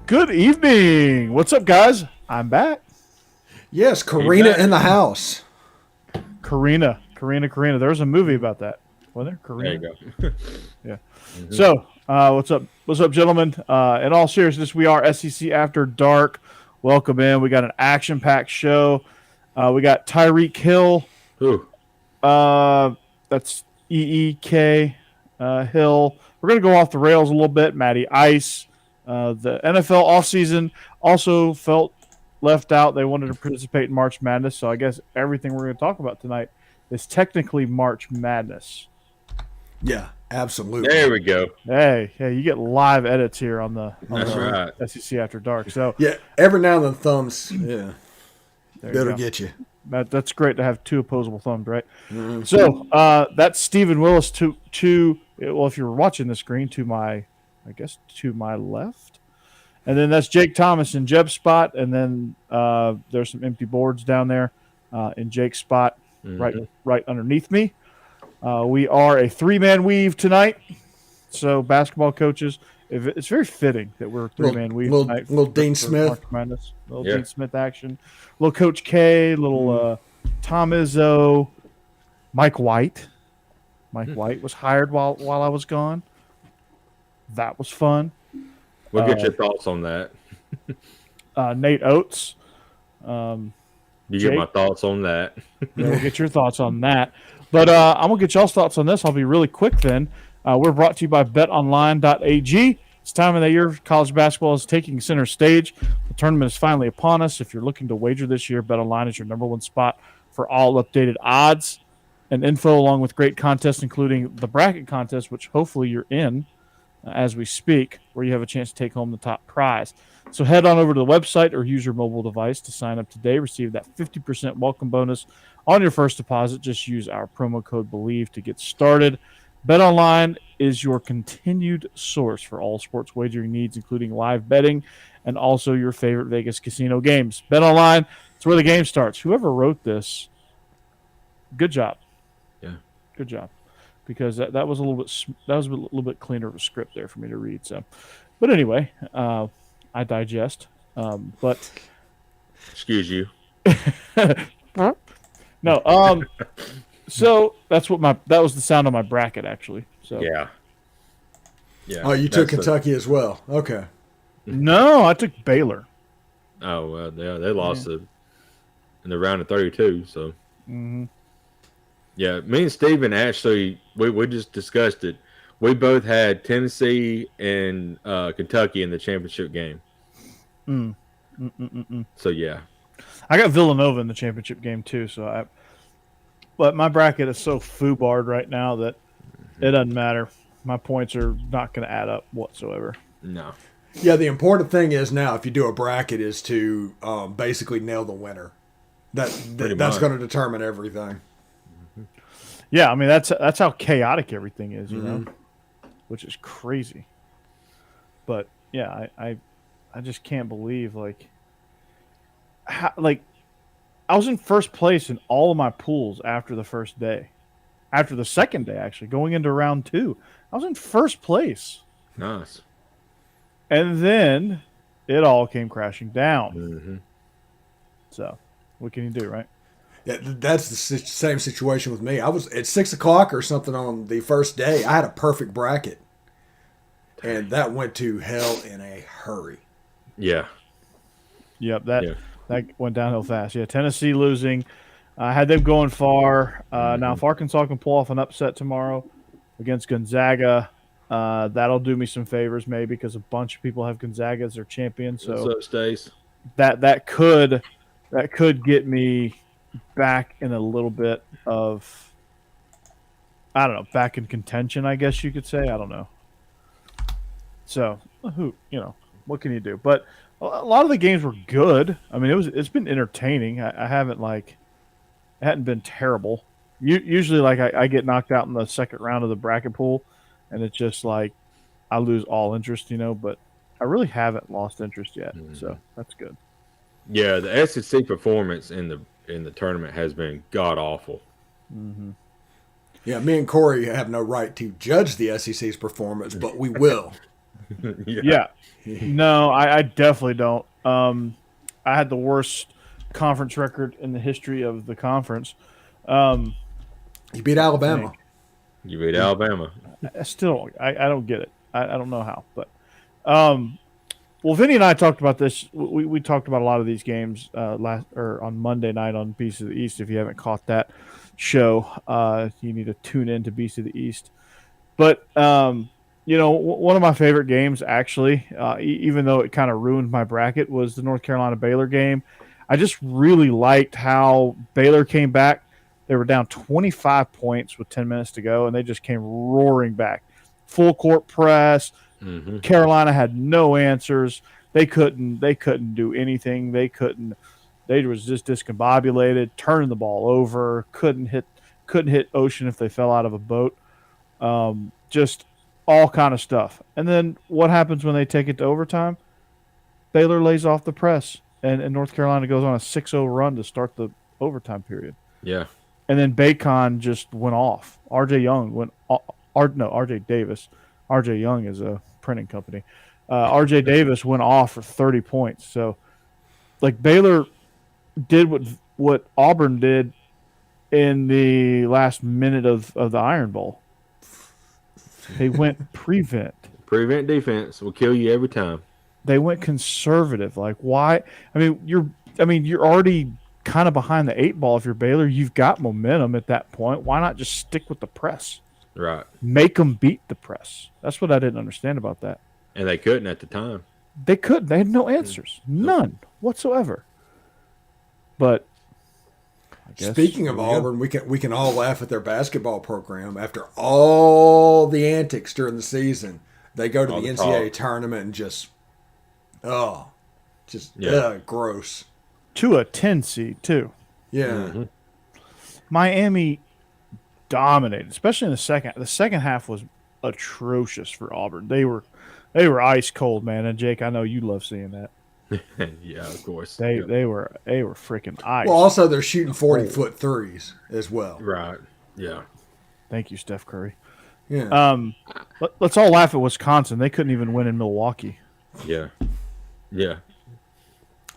Good evening. What's up, guys? I'm back. Yes, Karina in the house. Karina. There's a movie about that. Wasn't there? Karina. There you go. Yeah. Mm-hmm. So, what's up? What's up, gentlemen? In all seriousness, we are SEC After Dark. Welcome in. We got an action-packed show. We got Tyreke Hill. Who? That's EEK Hill. We're going to go off the rails a little bit. Matty Ice. The NFL offseason also felt left out. They wanted to participate in March Madness, so I guess everything we're going to talk about tonight is technically March Madness. Yeah, absolutely. There we go. Hey, you get live edits here on the right. SEC After Dark. So yeah, every now and then thumbs. Yeah, better get you. That's great to have two opposable thumbs, right? Mm-hmm. So that's Stephen Willis to well, if you're watching the screen, to my left. And then that's Jake Thomas in Jeb's spot. And then there's some empty boards down there in Jake's spot, right underneath me. We are a three-man weave tonight. So basketball coaches, it's very fitting that we're a three-man weave tonight. Little Dean Smith. Dean Smith action. Little Coach K, little Tom Izzo, Mike White. Mike White was hired while I was gone. That was fun. We'll get your thoughts on that. Nate Oates. You Jake, get my thoughts on that. Yeah, we'll get your thoughts on that. But I'm going to get y'all's thoughts on this. I'll be really quick then. We're brought to you by betonline.ag. It's time of the year college basketball is taking center stage. The tournament is finally upon us. If you're looking to wager this year, BetOnline is your number one spot for all updated odds and info, along with great contests, including the bracket contest, which hopefully you're in as we speak, where you have a chance to take home the top prize. So head on over to the website or use your mobile device to sign up today. Receive that 50% welcome bonus on your first deposit. Just use our promo code Bleav to get started. BetOnline is your continued source for all sports wagering needs, including live betting and also your favorite Vegas casino games. BetOnline, it's where the game starts. Whoever wrote this, good job. Yeah. Good job. Because that was a little bit cleaner of a script there for me to read. So, but anyway, I digest. But excuse you. No. So that was the sound of my bracket actually. So yeah. Oh, you took Kentucky as well. Okay. No, I took Baylor. Oh well, yeah, they lost in the round of 32. So. Mm-hmm. Yeah, me and Steven actually, we just discussed it. We both had Tennessee and Kentucky in the championship game. So, yeah. I got Villanova in the championship game, too. But my bracket is so foobarred right now that it doesn't matter. My points are not going to add up whatsoever. No. Yeah, the important thing is now, if you do a bracket, is to basically nail the winner. That's going to determine everything. Yeah, I mean that's how chaotic everything is, you know, which is crazy. But yeah, I just can't believe I was in first place in all of my pools after the first day, after the second day actually going into round 2, I was in first place. Nice. And then it all came crashing down. Mm-hmm. So what can you do, right? Yeah, that's the same situation with me. I was at 6 o'clock or something on the first day. I had a perfect bracket, and that went to hell in a hurry. Yeah. Yep, that went downhill fast. Yeah, Tennessee losing. I had them going far. Now, if Arkansas can pull off an upset tomorrow against Gonzaga, that'll do me some favors maybe because a bunch of people have Gonzaga as their champion. So what's up, Stace? That could get me back in a little bit of, I don't know, back in contention, I guess you could say. I don't know. So, what can you do? But a lot of the games were good. I mean, it's been entertaining. I haven't it hadn't been terrible. Usually, I get knocked out in the second round of the bracket pool, and it's just I lose all interest, But I really haven't lost interest yet, so that's good. Yeah, the SEC performance in the tournament has been god awful. Mm-hmm. Yeah, me and Corey have no right to judge the SEC's performance, but we will. Yeah. No, I definitely don't. I had the worst conference record in the history of the conference. You beat Alabama. You beat Alabama. I don't get it. I don't know how, but well, Vinny and I talked about this. We talked about a lot of these games on Monday night on Beast of the East. If you haven't caught that show, you need to tune in to Beast of the East. But one of my favorite games, actually, even though it kind of ruined my bracket, was the North Carolina Baylor game. I just really liked how Baylor came back. They were down 25 points with 10 minutes to go, and they just came roaring back. Full court press. Mm-hmm. Carolina had no answers. They couldn't do anything. They was just discombobulated, turning the ball over, couldn't hit Ocean if they fell out of a boat. Just all kind of stuff. And then what happens when they take it to overtime? Baylor lays off the press, and North Carolina goes on a 6-0 run to start the overtime period. Yeah. And then Bacon just went off. RJ Davis. RJ Young is a printing company. RJ Davis went off for 30 points. So, like, Baylor did what Auburn did in the last minute of the Iron Bowl. They went prevent. Prevent defense will kill you every time. They went conservative. Like, why? I mean, you're already kind of behind the 8 ball. If you're Baylor, you've got momentum at that point. Why not just stick with the press? Right. Make them beat the press. That's what I didn't understand about that. And they couldn't at the time. They couldn't. They had no answers. None whatsoever. But speaking of Auburn, we can all laugh at their basketball program. After all the antics during the season, they go to the NCAA tournament and just gross. To a 10 seed too. Yeah. Mm-hmm. Miami dominated, especially in the second. The second half was atrocious for Auburn. They were ice cold, man. And Jake, I know you love seeing that. Yeah, of course. They were freaking ice. Well, also they're shooting 40-foot threes as well. Right. Yeah. Thank you, Steph Curry. Yeah. Let's all laugh at Wisconsin. They couldn't even win in Milwaukee. Yeah. Yeah.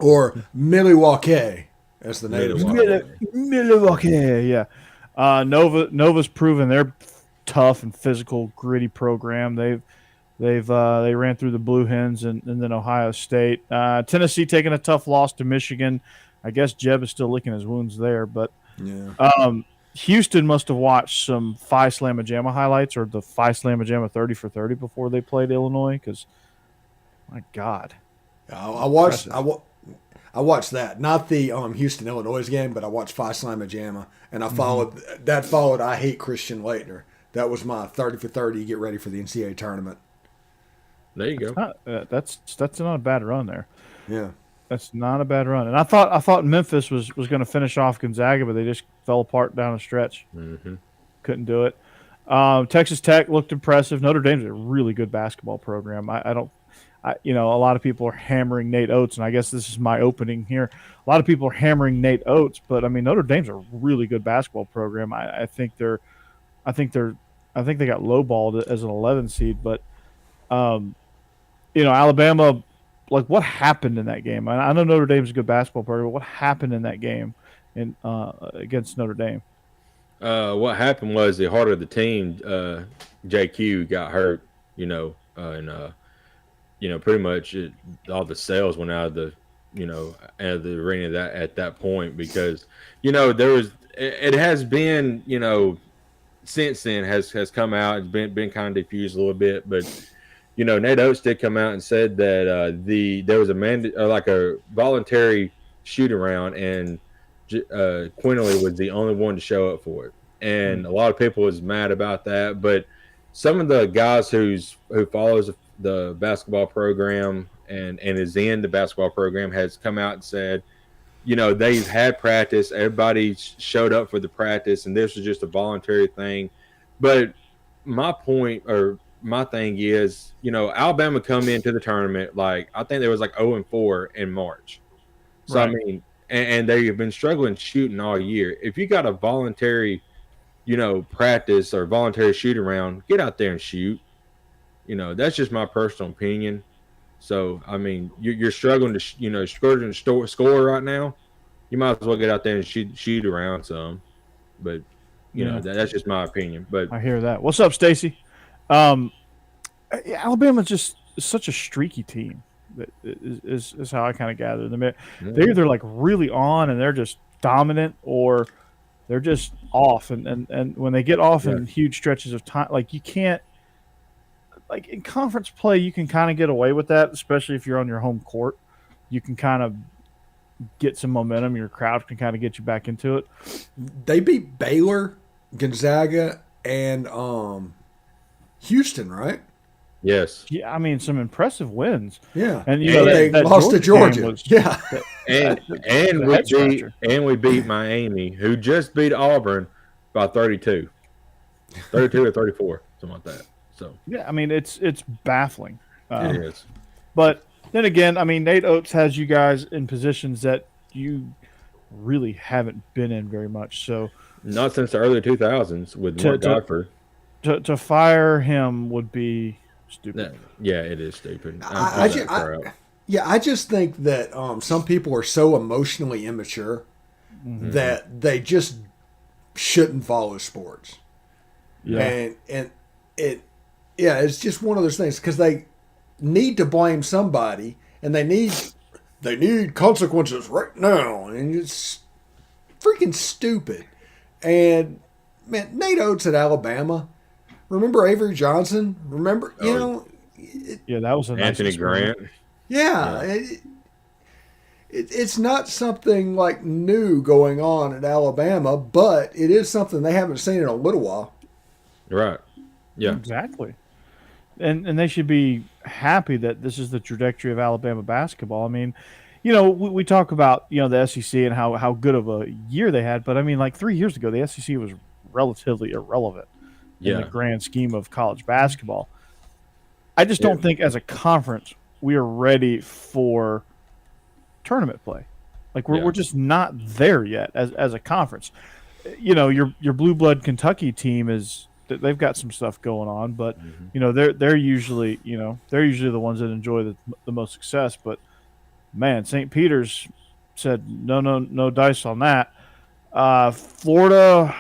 Or Milwaukee, as the natives call it. Milwaukee, yeah. Nova's proven they're tough and physical, gritty program. They ran through the Blue Hens and then Ohio State. Tennessee taking a tough loss to Michigan. I guess Jeb is still licking his wounds there, but Houston must have watched some Phi Slamma Jamma highlights or the Phi Slamma Jamma 30 for 30 before they played Illinois. Because my God, I watched that, not the Houston Illinois game, but I watched Phi Slamma Jamma, and I followed I Hate Christian Laettner. That was my 30 for 30. Get ready for the NCAA tournament. There you go. That's not a bad run there. Yeah, that's not a bad run. And I thought Memphis was going to finish off Gonzaga, but they just fell apart down the stretch. Mm-hmm. Couldn't do it. Texas Tech looked impressive. Notre Dame's a really good basketball program. A lot of people are hammering Nate Oates, and I guess this is my opening here. A lot of people are hammering Nate Oates, but I mean Notre Dame's a really good basketball program. I think they got lowballed as an 11 seed, but Alabama, like what happened in that game? I know Notre Dame's a good basketball program, but what happened in that game against Notre Dame? What happened was the heart of the team, JQ, got hurt, pretty much all the sales went out of the arena at that point because, it has been, since then has come out. It's been kind of diffused a little bit, but, Nate Oates did come out and said that there was a voluntary shoot around and Quinley was the only one to show up for it. And a lot of people was mad about that, but some of the guys who follows the basketball program and is in the basketball program has come out and said, they've had practice. Everybody showed up for the practice, and this was just a voluntary thing. But my point or my thing is, Alabama come into the tournament I think there was 0-4 in March. So right. I mean, and they've been struggling shooting all year. If you got a voluntary, practice or voluntary shoot around, get out there and shoot. that's just my personal opinion. So, I mean, you're struggling to score right now. You might as well get out there and shoot around some. But, that's just my opinion. But I hear that. What's up, Stacey? Alabama's just such a streaky team. That is how I kind of gather them. They're either like really on and they're just dominant, or they're just off. And when they get off in huge stretches of time, like you can't. Like in conference play, you can kind of get away with that, especially if you're on your home court. You can kind of get some momentum. Your crowd can kind of get you back into it. They beat Baylor, Gonzaga, and Houston, right? yes. Yeah, I mean, some impressive wins. Yeah. And they lost to Georgia. And we beat Miami, who just beat Auburn by 32 or 34, something like that. So yeah, I mean, it's baffling. it is. But then again, I mean, Nate Oates has you guys in positions that you really haven't been in very much. So not since the early 2000s with Mark Godfrey. To fire him would be stupid. Yeah, it is stupid. I just think that some people are so emotionally immature that they just shouldn't follow sports. Yeah, and it's just one of those things because they need to blame somebody and they need consequences right now, and it's freaking stupid. And man, Nate Oates at Alabama. Remember Avery Johnson? Remember, that was a nice Anthony Grant. Yeah. It's not something like new going on at Alabama, but it is something they haven't seen in a little while. Right. Yeah. Exactly. And they should be happy that this is the trajectory of Alabama basketball. I mean, we talk about, the SEC and how good of a year they had, but I mean, like 3 years ago, the SEC was relatively irrelevant in the grand scheme of college basketball. I just don't think as a conference we are ready for tournament play. Like we're just not there yet as a conference. Your blue blood Kentucky team they've got some stuff going on, but they're usually the ones that enjoy the most success. But man, St. Peter's said no dice on that. Florida,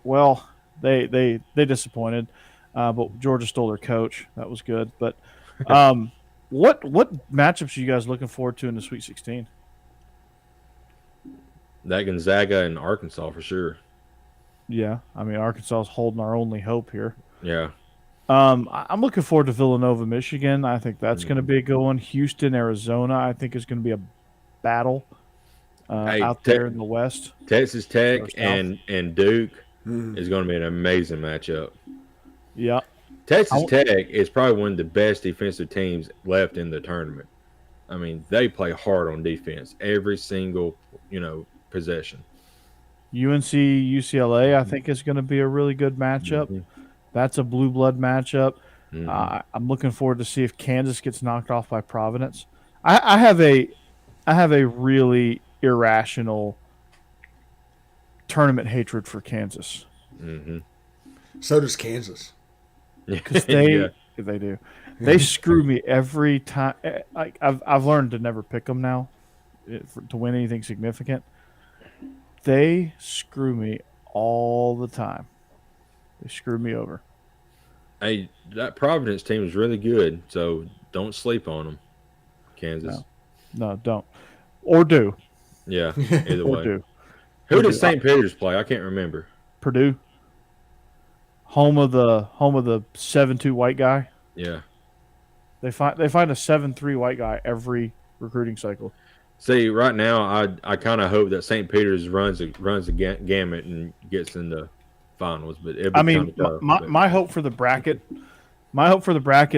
well, they disappointed, but Georgia stole their coach. That was good. But what matchups are you guys looking forward to in the Sweet 16? That Gonzaga and Arkansas for sure. Yeah, I mean, Arkansas is holding our only hope here. Yeah. I'm looking forward to Villanova, Michigan. I think that's going to be a good one. Houston, Arizona, I think is going to be a battle out there in the West. Texas Tech and Duke is going to be an amazing matchup. Yeah. Texas Tech is probably one of the best defensive teams left in the tournament. I mean, they play hard on defense every single, possession. UNC, UCLA, I think is going to be a really good matchup. That's a blue blood matchup. I'm looking forward to see if Kansas gets knocked off by Providence. I have a really irrational tournament hatred for Kansas. So does Kansas. Because they do. They screw me every time. Like I've learned to never pick them now to win anything significant. They screw me all the time. They screw me over. Hey, that Providence team is really good, so don't sleep on them, Kansas. No, don't. Or do. Yeah, either way. Do. Who does St. Peter's play? I can't remember. Purdue. Home of the 7-2 white guy. Yeah. They find a 7-3 white guy every recruiting cycle. See, right now, I kind of hope that St. Peter's runs a gamut and gets in the finals. But my hope for the bracket,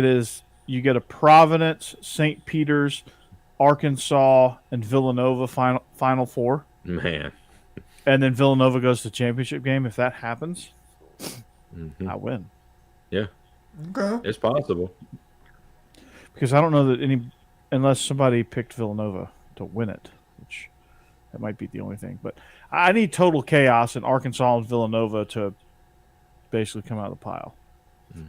is you get a Providence, St. Peter's, Arkansas, and Villanova final four. Man. And then Villanova goes to the championship game. If that happens, I win. Yeah. Okay. It's possible. Because I don't know that unless somebody picked Villanova to win it, which that might be the only thing. But I need total chaos in Arkansas and Villanova to basically come out of the pile.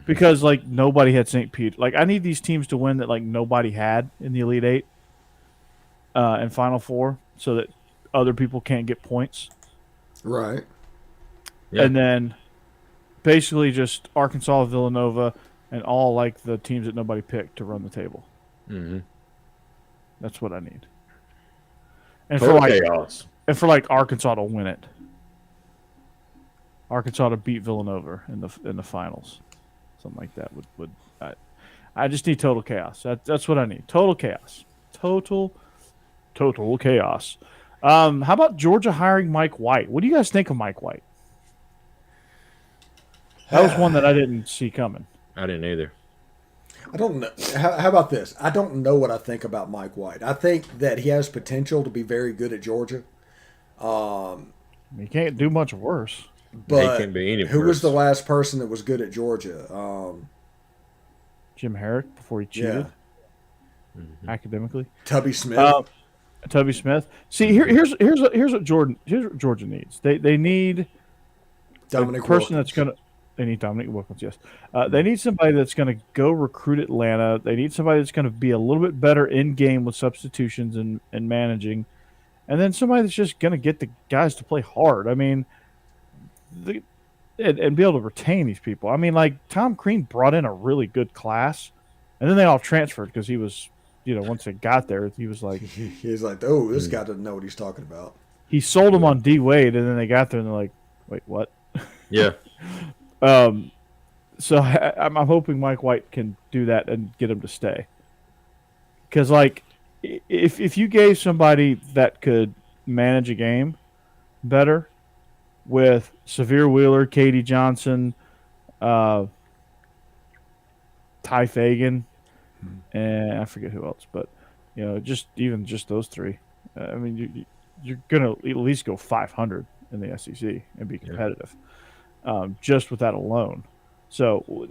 because like nobody had St. Pete. Like I need these teams to win that like nobody had in the Elite Eight and Final Four, so that other people can't get points. Right. Yeah. And then basically just Arkansas, Villanova, and all like the teams that nobody picked to run the table. Mm-hmm. That's what I need. And Total for like chaos. and for like Arkansas to win it. Arkansas to beat Villanova in the finals. Something like that would I just need total chaos. That's what I need. Total chaos. Total chaos. How about Georgia hiring Mike White? What do you guys think of Mike White? That was one that I didn't see coming. I didn't either. I don't know. How about this? I don't know what I think about Mike White. I think that he has potential to be very good at Georgia. He can't do much worse. But He can't be any who worse. was the last person that was good at Georgia? Jim Herrick before he cheated Mm-hmm. academically. Tubby Smith. Tubby Smith. See, here's what Georgia needs. They need Dominic a person Wilkins. that's gonna. They need Dominic Wilkins. Yes, they need somebody that's gonna go recruit Atlanta. They need somebody that's gonna be a little bit better in game with substitutions and managing, and then somebody that's just gonna get the guys to play hard. I mean, and be able to retain these people. I mean, like Tom Crean brought in a really good class, and then they all transferred because he was. Once they got there, he was like, He's like, oh, this guy doesn't know what he's talking about. he sold them on D Wade, and then they got there and they're like, wait, what? Yeah. So I'm hoping Mike White can do that and get him to stay. Because like, if you gave somebody that could manage a game better with Severe Wheeler, Katie Johnson, Ty Fagan, and I forget who else, but just those three. I mean, you're gonna at least go 500 in the SEC and be competitive, just with that alone. So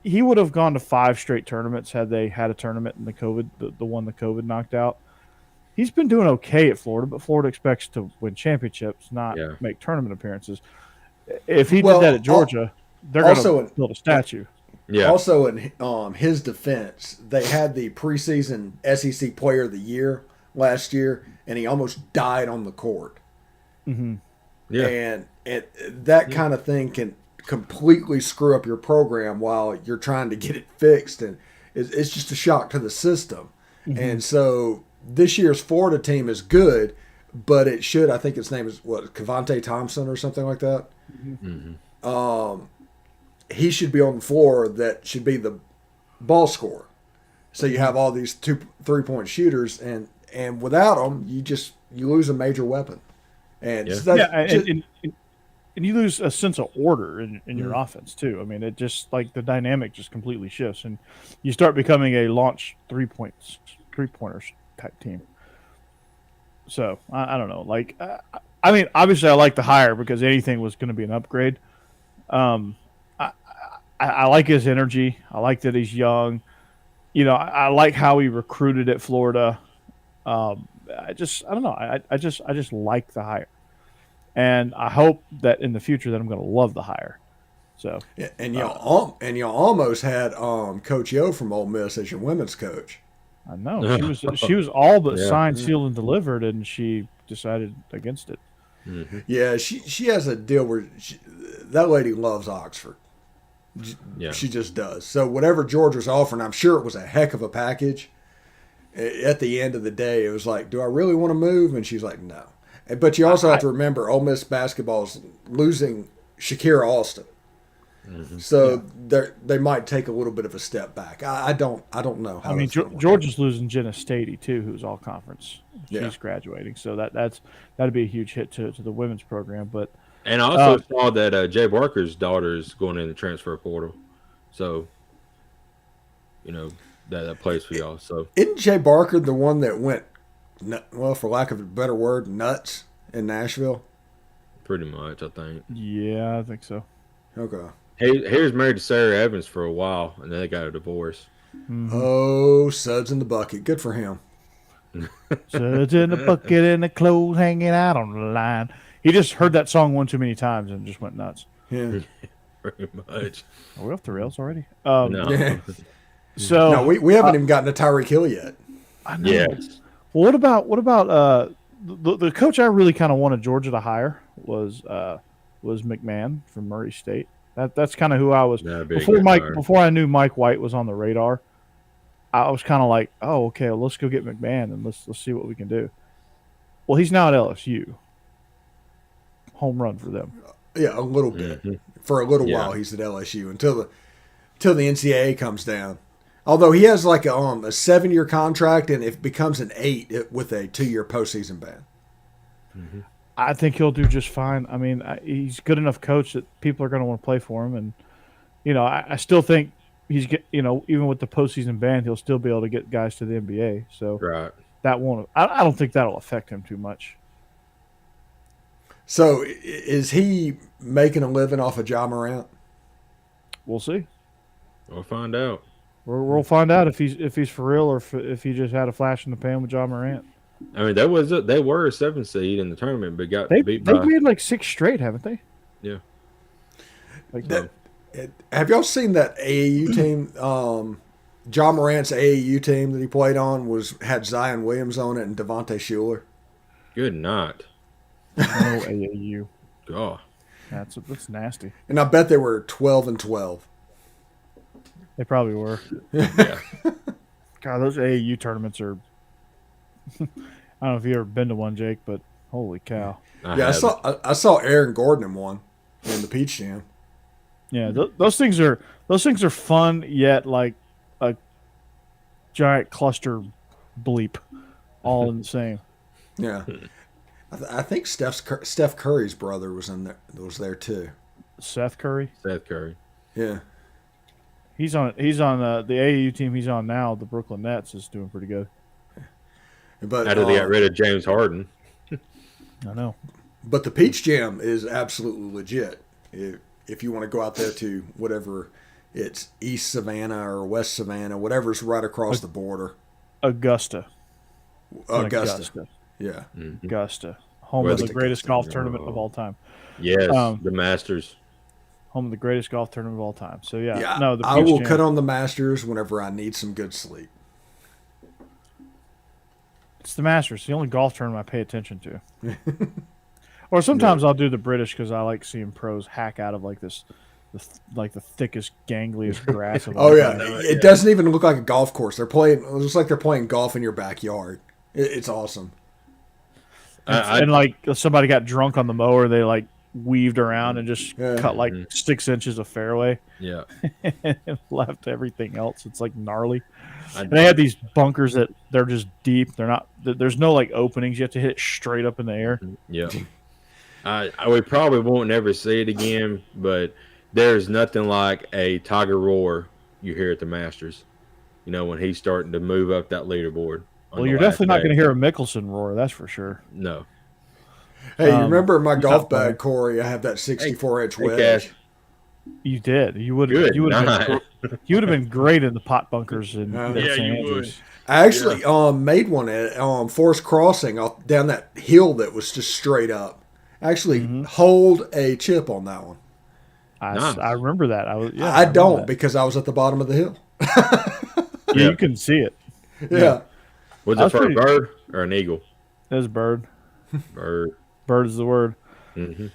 he would have gone to 5 straight tournaments had they had a tournament in the one the COVID knocked out. He's been doing okay at Florida, but Florida expects to win championships, not make tournament appearances. If he did that at Georgia, they're going to build a statue. Yeah. Also, in his defense, they had the preseason SEC Player of the Year last year, and he almost died on the court. Mm-hmm. Yeah. And that kind of thing can completely screw up your program while you're trying to get it fixed, and it's just a shock to the system. Mm-hmm. And so this year's Florida team is good, but it should, I think his name is Cavante Thompson or something like that. Mm-hmm. He should be on the floor. That should be the ball scorer. So you have all these 3-point shooters, and without them, you lose a major weapon. And so and you lose a sense of order in your offense too. I mean, it just like the dynamic just completely shifts, and you start becoming a launch 3-pointers type team. So I don't know. Like, I mean, obviously I like the hire because anything was going to be an upgrade. I like his energy. I like that he's young. I like how he recruited at Florida. I don't know. I just like the hire, and I hope that in the future that I'm going to love the hire. So and you almost had Coach Yo from Ole Miss as your women's coach. I know she was all but signed, sealed, and delivered, and she decided against it. Mm-hmm. Yeah, she has a deal where that lady loves Oxford. Yeah. She just does. So whatever George was offering, I'm sure it was a heck of a package. At the end of the day, it was like, do I really want to move? And she's like, no. But you also have to remember, Ole Miss basketball is losing Shakira Austin. Mm-hmm. So they might take a little bit of a step back. I don't know how. I mean, Georgia's losing Jenna Stady too, who's all conference. She's graduating, so that'd be a huge hit to the women's program. But and I also saw that Jay Barker's daughter is going in the transfer portal, so that plays for y'all. So isn't Jay Barker the one that went, well, for lack of a better word, nuts in Nashville? Pretty much, I think. Yeah, I think so. Okay. He was married to Sarah Evans for a while, and then they got a divorce. Mm-hmm. Oh, suds in the bucket. Good for him. Suds in the bucket and the clothes hanging out on the line. He just heard that song one too many times and just went nuts. Yeah. pretty much. Are we off the rails already? No. Yeah. So No, we haven't even gotten to Tyreke Hill yet. I know. Yes. Well, what about the coach I really kind of wanted Georgia to hire was McMahon from Murray State. That's kind of who I was before I knew Mike White was on the radar. I was kind of like, oh, okay, well, let's go get McMahon and let's see what we can do. Well, he's now at LSU. Home run for them. Yeah, a little bit. For a little while, he's at LSU until the NCAA comes down. Although he has like a 7-year contract, and it becomes an 8 with a 2-year postseason ban. Mm-hmm. I think he'll do just fine. I mean, he's good enough coach that people are going to want to play for him, and I still think he's even with the postseason ban, he'll still be able to get guys to the NBA. So that won't. I don't think that'll affect him too much. So is he making a living off of Ja Morant? We'll see. We'll find out. We'll find out if he's for real or if he just had a flash in the pan with Ja Morant. I mean, they were a 7 seed in the tournament, but got beat by. They've made like 6 straight, haven't they? Yeah. Have y'all seen that AAU team? Ja Morant's AAU team that he played on had Zion Williams on it and Devontae Shuler. Good night. No AAU. God. That's nasty. And I bet they were 12-12. They probably were. Yeah. God, those AAU tournaments are. I don't know if you've ever been to one, Jake, but holy cow! I saw Aaron Gordon in one in the Peach Jam. Yeah, those things are fun, yet like a giant cluster bleep, all in the same. Yeah, I think Steph Curry's brother was there too. Seth Curry. Yeah. He's on the AAU team he's on now. The Brooklyn Nets is doing pretty good. But how did they get rid of James Harden? I know. But the Peach Jam is absolutely legit. If you want to go out there to whatever it's East Savannah or West Savannah, whatever's right across the border. Augusta. Yeah. Mm-hmm. Augusta. Home of the greatest golf tournament of all time. Yes, the Masters. Home of the greatest golf tournament of all time. So yeah. No, the I will cut on the Masters whenever I need some good sleep. It's the Masters. The only golf tournament I pay attention to. Or sometimes I'll do the British because I like seeing pros hack out of like the thickest, gangliest grass. Of all time. It doesn't even look like a golf course. It looks like they're playing golf in your backyard. It's awesome. And like somebody got drunk on the mower, they like weaved around and just cut like 6 inches of fairway. Yeah. And left everything else. It's like gnarly. And they had these bunkers that they're just deep. They're not. There's no like openings. You have to hit it straight up in the air. Yeah. We probably won't never see it again, but there's nothing like a Tiger roar you hear at the Masters. When he's starting to move up that leaderboard. Well, you're definitely not going to hear a Mickelson roar. That's for sure. No. Hey, you remember my golf bag, Corey? I have that 64-inch wedge. You did. You would have been great in the pot bunkers in St. Andrews. I actually made one at Forest Crossing down that hill that was just straight up. Actually, hold a chip on that one. I remember that. I don't because I was at the bottom of the hill. You couldn't see it. Yeah. Was it for a bird or an eagle? It was bird. Bird. Bird is the word. Mm-hmm.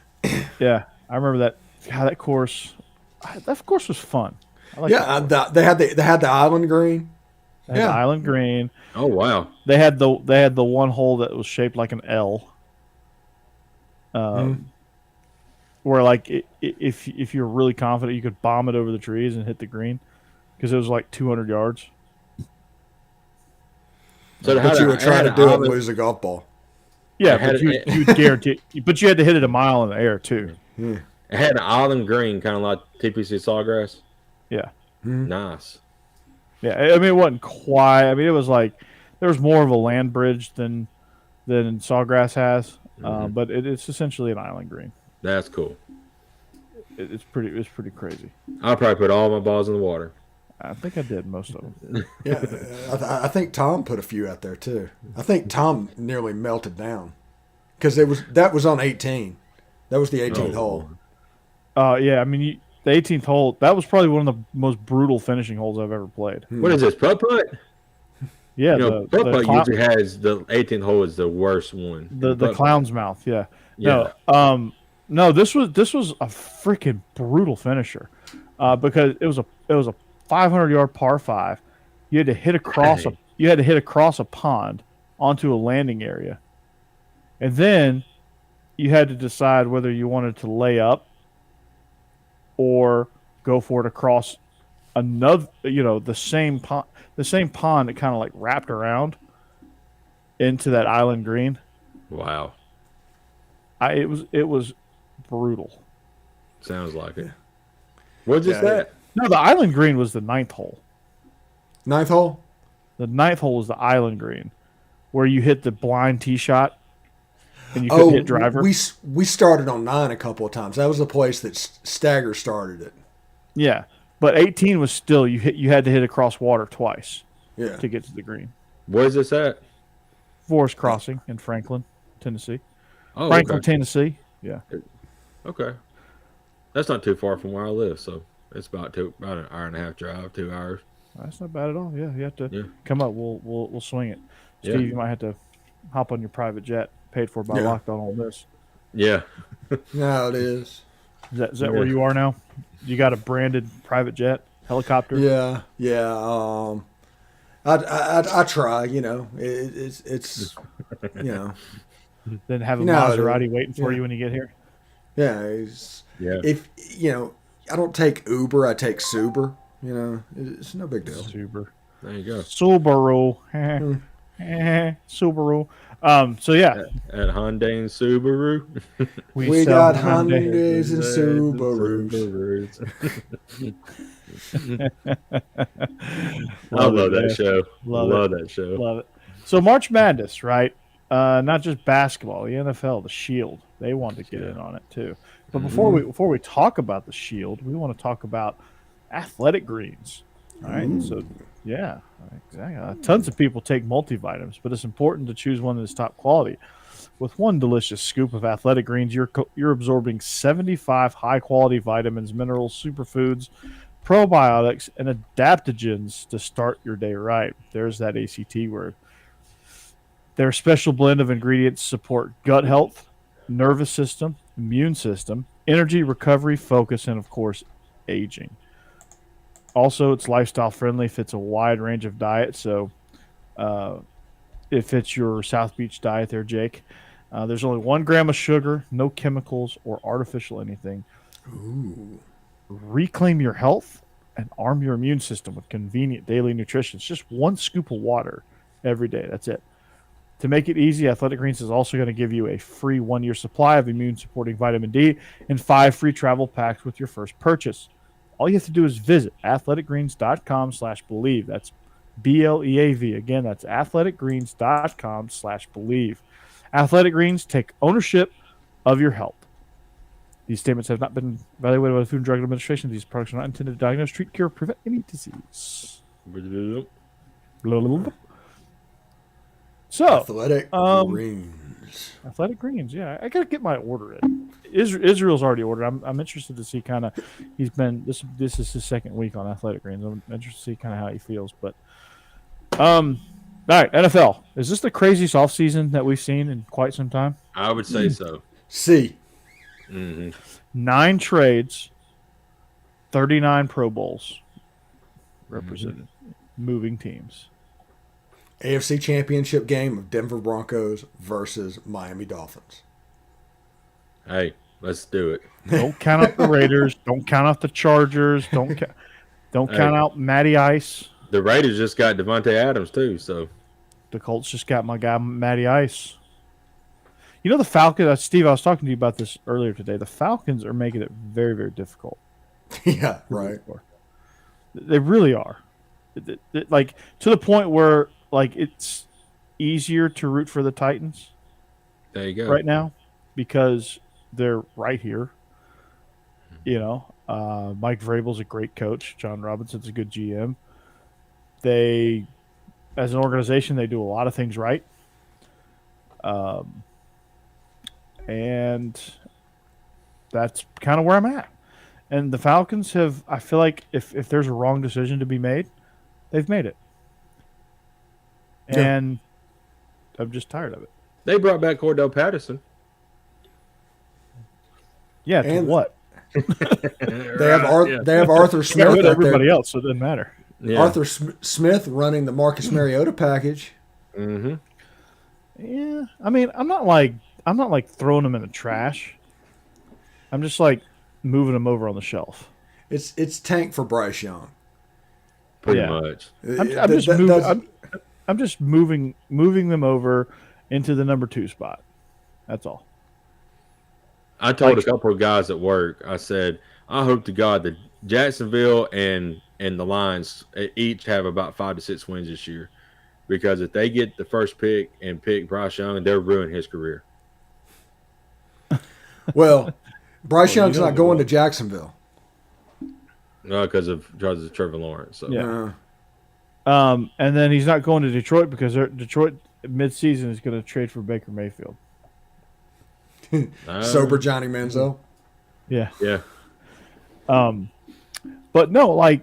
Yeah, I remember that. God, that course. That course was fun. They had the island green. They had the island green. Oh wow! They had the one hole that was shaped like an L. Where like if you're really confident, you could bomb it over the trees and hit the green because it was like 200 yards. So but you were trying to do it and lose a golf ball. Yeah, but you would guarantee. But you had to hit it a mile in the air too. It had an island green, kind of like TPC Sawgrass. Yeah. Nice. Yeah, I mean it wasn't quite. I mean it was like there was more of a land bridge than Sawgrass has, but it's essentially an island green. That's cool. It's pretty crazy. I'll probably put all my balls in the water. I think I did most of them. Yeah, I think Tom put a few out there too. I think Tom nearly melted down because that was on 18. That was the 18th hole. Yeah, I mean The 18th hole, that was probably one of the most brutal finishing holes I've ever played. What is this, putt-putt? Yeah, putt-putt usually has the 18th hole is the worst one. The clown's mouth, yeah. Yeah. No, this was a freaking brutal finisher, because it was a 500-yard par 5. You had to hit across a pond onto a landing area, and then you had to decide whether you wanted to lay up or go for it across another, the same pond that kind of like wrapped around into that island green. Wow. It was brutal. Sounds like it. What's this at? No, the island green was the 9th hole. 9th hole? The 9th hole was the island green, where you hit the blind tee shot and you couldn't hit driver. We started on 9 a couple of times. That was the place that Stagger started it. Yeah, but 18 was still you had to hit across water twice. Yeah. To get to the green. Where's this at? Forest Crossing in Franklin, Tennessee. Oh, Franklin, okay. Tennessee. Yeah. Okay. That's not too far from where I live, so it's about an hour and a half drive, 2 hours. That's not bad at all. Yeah, you have to come up. We'll swing it. Steve, you might have to hop on your private jet paid for by Locked On Ole Miss. Yeah. No, it is. Is that where you are now? You got a branded private jet helicopter? Yeah. I try. It's Then have a Maserati waiting for you when you get here. Yeah. If I don't take Uber, I take Suber. It's no big deal. Subaru. There you go. Subaru. Subaru. So yeah. At Hyundai and Subaru. We got Hyundais and Subarus. I love that show. Love that show. Love it. So March Madness, right? Not just basketball, the NFL, the Shield. They wanted to get in on it too. But before we talk about the Shield, we want to talk about athletic greens. All right. So yeah, exactly. Tons of people take multivitamins, but it's important to choose one that is top quality. With one delicious scoop of athletic greens, you're absorbing 75 high-quality vitamins, minerals, superfoods, probiotics, and adaptogens to start your day right. There's that ACT word. Their special blend of ingredients support gut health, nervous system, immune system, energy, recovery, focus, and, of course, aging. Also, it's lifestyle friendly, fits a wide range of diets. So it fits your South Beach diet there, Jake. There's only 1 gram of sugar, no chemicals or artificial anything. Ooh. Reclaim your health and arm your immune system with convenient daily nutrition. It's just 1 scoop of water every day. That's it. To make it easy, Athletic Greens is also going to give you a free 1-year supply of immune-supporting vitamin D and 5 free travel packs with your first purchase. All you have to do is visit athleticgreens.com/Bleav. That's BLEAV. Again, that's athleticgreens.com/Bleav. Athletic Greens, take ownership of your health. These statements have not been evaluated by the Food and Drug Administration. These products are not intended to diagnose, treat, cure, or prevent any disease. So, Athletic Greens. Athletic Greens, yeah. I got to get my order in. Israel's already ordered. I'm interested to see kind of, he's been, this is his second week on Athletic Greens. I'm interested to see kind of how he feels. But, all right, NFL. Is this the craziest offseason that we've seen in quite some time? I would say so. C. 9 trades, 39 Pro Bowls represented, moving teams. AFC Championship game of Denver Broncos versus Miami Dolphins. Hey, let's do it. Don't count out the Raiders. Don't count out the Chargers. Don't count out Matty Ice. The Raiders just got Devontae Adams too, so the Colts just got my guy Matty Ice. The Falcons, Steve, I was talking to you about this earlier today. The Falcons are making it very, very difficult. Yeah, right. They really are. Like, to the point where, like, it's easier to root for the Titans. There you go. Right now, because they're right here. Mike Vrabel's a great coach. John Robinson's a good GM. They, as an organization, they do a lot of things right. And that's kind of where I'm at. And the Falcons have, I feel like if there's a wrong decision to be made, they've made it. And I'm just tired of it. They brought back Cordell Patterson. Yeah, to And what? They have Arthur Smith. With out everybody there. else, so it doesn't matter. Yeah. Arthur Smith running the Marcus Mariota package. Mm-hmm. Yeah, I mean, I'm not like throwing them in the trash. I'm just like moving them over on the shelf. It's tank for Bryce Young. Pretty Yeah. much. I'm just moving them over into the number 2 spot. That's all. I told a couple of guys at work, I said, I hope to God that Jacksonville and the Lions each have about 5 to 6 wins this year. Because if they get the first pick and pick Bryce Young, they'll ruin his career. Well, Bryce Young's not going to Jacksonville. No, because of Trevor Lawrence. So. Yeah. And then he's not going to Detroit because Detroit midseason is going to trade for Baker Mayfield. Sober Johnny Manziel. Yeah. Yeah. But no, like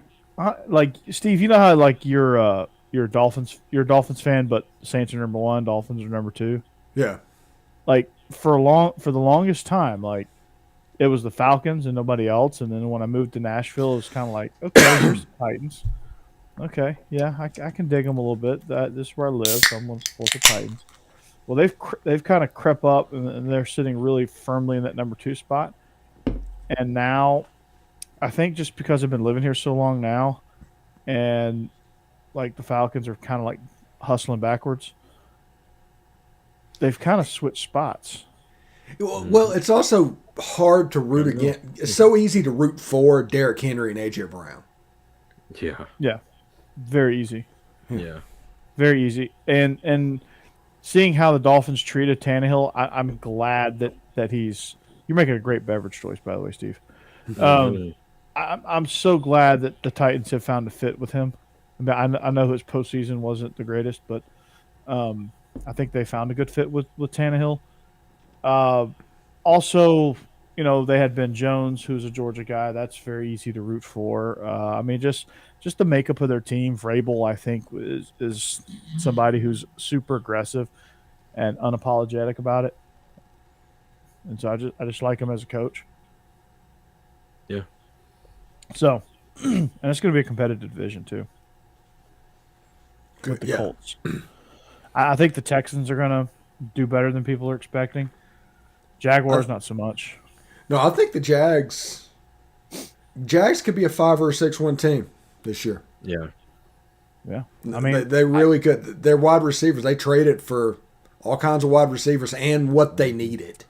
Steve, you know how like you're a Dolphins fan, but Saints are number 1, Dolphins are number 2. Yeah. Like for the longest time, like it was the Falcons and nobody else. And then when I moved to Nashville, it was kind of like, okay, here's the Titans. Okay, yeah, I can dig them a little bit. This is where I live, so I'm going to support the Titans. Well, they've kind of crept up, and they're sitting really firmly in that number 2 spot. And now, I think just because I've been living here so long now, and like the Falcons are kind of like hustling backwards, they've kind of switched spots. Well, it's also hard to root against. It's so easy to root for Derrick Henry and A.J. Brown. Yeah. Yeah, very easy. Yeah. Very easy. And seeing how the Dolphins treated Tannehill, I'm glad that he's – you're making a great beverage choice, by the way, Steve. I'm so glad that the Titans have found a fit with him. I know his postseason wasn't the greatest, but I think they found a good fit with Tannehill. Also, you know, they had Ben Jones, who's a Georgia guy. That's very easy to root for. I mean, just the makeup of their team. Vrabel, I think, is somebody who's super aggressive and unapologetic about it. And so I just like him as a coach. Yeah. So, and it's going to be a competitive division too. With the Colts. I think the Texans are going to do better than people are expecting. Jaguars, not so much. No, I think the Jags could be a 5 or a 6-win team this year. Yeah. Yeah. I mean, they really could. Their wide receivers, they traded for all kinds of wide receivers and what they needed.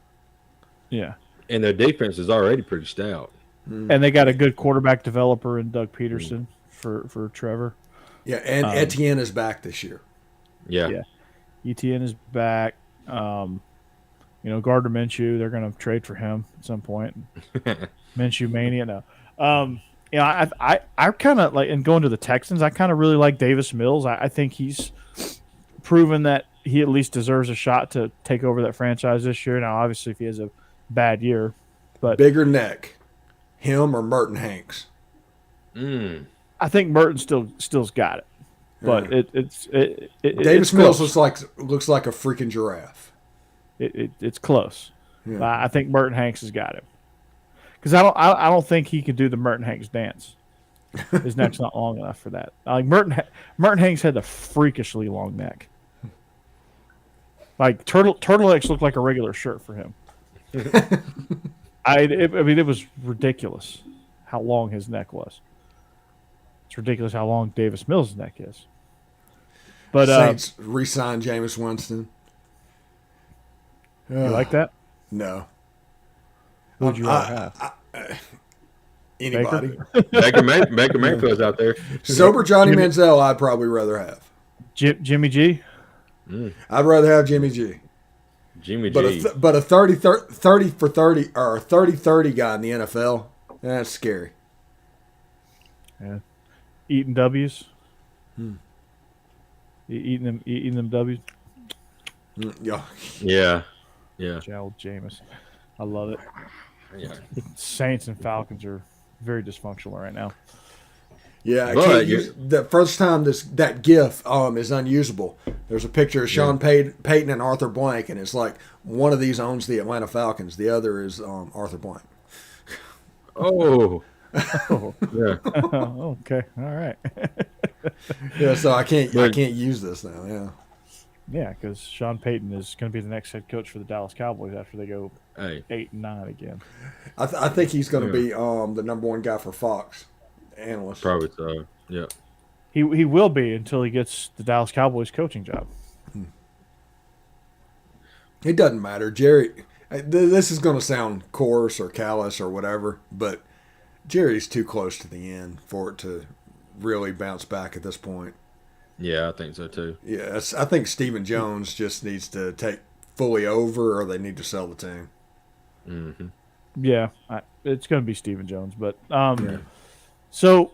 Yeah. And their defense is already pretty stout. And they got a good quarterback developer in Doug Peterson for Trevor. Yeah, and Etienne is back this year. Yeah. Etienne is back. You know, Gardner Minshew, they're going to trade for him at some point. Minshew mania, no. You know, I kind of like, and going to the Texans, I kind of really like Davis Mills. I think he's proven that he at least deserves a shot to take over that franchise this year. Now, obviously, if he has a bad year, but bigger neck, him or Merton Hanks. I think Merton still's got it, but Davis Mills looks like a freaking giraffe. It's close. Yeah. I think Merton Hanks has got him because I don't think he could do the Merton Hanks dance. His neck's not long enough for that. Like Merton Hanks had a freakishly long neck. Like turtlenecks looked like a regular shirt for him. I mean, it was ridiculous how long his neck was. It's ridiculous how long Davis Mills' neck is. But Saints re-signed Jameis Winston. You like that? No. Who would you rather have? Anybody. Baker Mayfield's out there. Sober Johnny Manziel, I'd probably rather have. Jimmy G? I'd rather have Jimmy G. But a 30 for 30 or a 30-30 guy in the NFL, that's scary. Yeah. Eating W's. Eating them W's. Yeah. Yeah. Gerald Jameis. I love it. Yeah. Saints and Falcons are very dysfunctional right now. Yeah, I can't use the first time that GIF is unusable. There's a picture of Sean Payton and Arthur Blank, and it's like one of these owns the Atlanta Falcons, the other is Arthur Blank. Oh, yeah. Okay, all right. Yeah, so I can't use this now. Yeah. Yeah, because Sean Payton is going to be the next head coach for the Dallas Cowboys after they go 8-9 again. I think he's going to be the number one guy for Fox analyst. Probably so. Yeah. He will be until he gets the Dallas Cowboys coaching job. It doesn't matter, Jerry. This is going to sound coarse or callous or whatever, but Jerry's too close to the end for it to really bounce back at this point. Yeah, I think so too. Yeah, I think Stephen Jones just needs to take fully over, or they need to sell the team. Mm-hmm. Yeah, it's going to be Stephen Jones, but So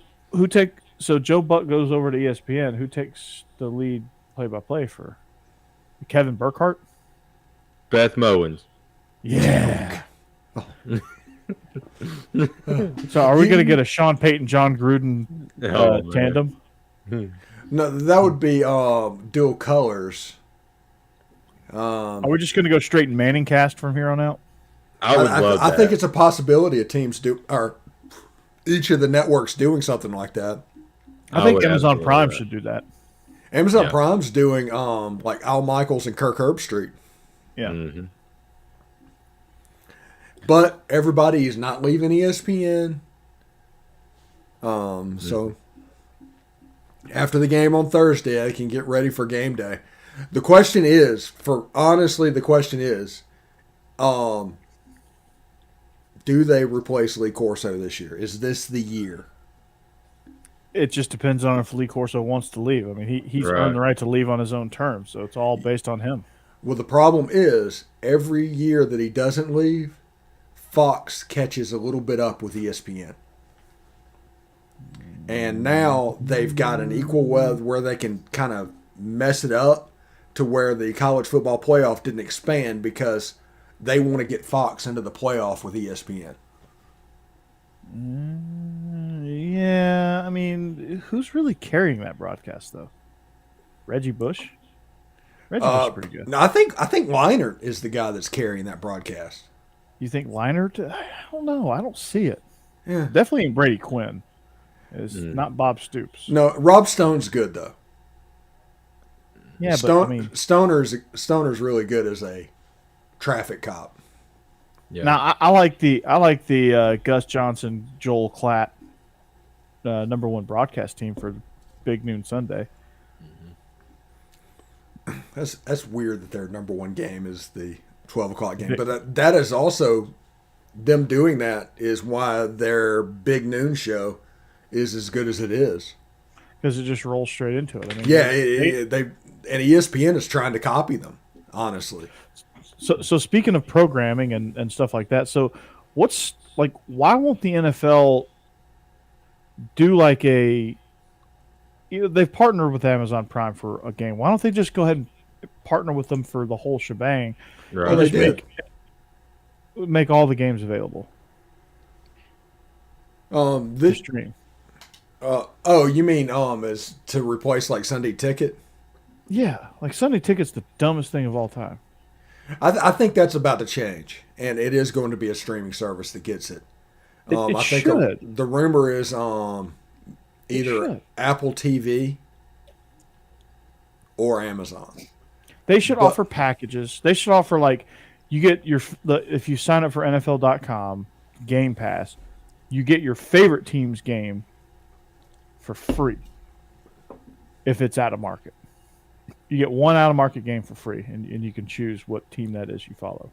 Joe Buck goes over to ESPN. Who takes the lead play-by-play for Kevin Burkhardt? Beth Mowens. Yeah. So are we going to get a Sean Payton, John Gruden tandem? No, that would be dual colors. Are we just going to go straight Manning cast from here on out? I would love that. I think it's a possibility of teams or each of the networks doing something like that. I think Amazon Prime should do that. Amazon Prime's doing like Al Michaels and Kirk Herbstreit. Yeah. Mm-hmm. But everybody is not leaving ESPN. So after the game on Thursday, they can get ready for game day. The question is, do they replace Lee Corso this year? Is this the year? It just depends on if Lee Corso wants to leave. I mean, he's earned the right to leave on his own terms, so it's all based on him. Well, the problem is, every year that he doesn't leave, Fox catches a little bit up with ESPN. And now they've got an equal where they can kind of mess it up to where the college football playoff didn't expand because they want to get Fox into the playoff with ESPN. Yeah, I mean, who's really carrying that broadcast, though? Reggie Bush? Reggie Bush is pretty good. No, I think Leinart is the guy that's carrying that broadcast. You think Leinart? I don't know. I don't see it. Yeah. Definitely ain't Brady Quinn. It's not Bob Stoops. No, Rob Stone's good, though. Yeah, but I mean, Stoner's really good as a traffic cop. Yeah. Now I like the Gus Johnson, Joel Klatt, number one broadcast team for Big Noon Sunday. That's weird that their number one game is the 12 o'clock game, but that is also them doing that is why their Big Noon show is as good as it is. Because it just rolls straight into it. I mean, and ESPN is trying to copy them, honestly. So speaking of programming and stuff like that, so what's like? Why won't the NFL do like they've partnered with Amazon Prime for a game? Why don't they just go ahead and partner with them for the whole shebang? Right. Well, they did. Make all the games available. This stream. You mean is to replace like Sunday Ticket? Yeah, like Sunday Ticket's the dumbest thing of all time. I think that's about to change, and it is going to be a streaming service that gets it. I think the rumor is either Apple TV or Amazon. They should offer packages. They should offer like you get if you sign up for NFL.com Game Pass, you get your favorite team's game for free if it's out of market. You get one out of market game for free, and you can choose what team that is you follow.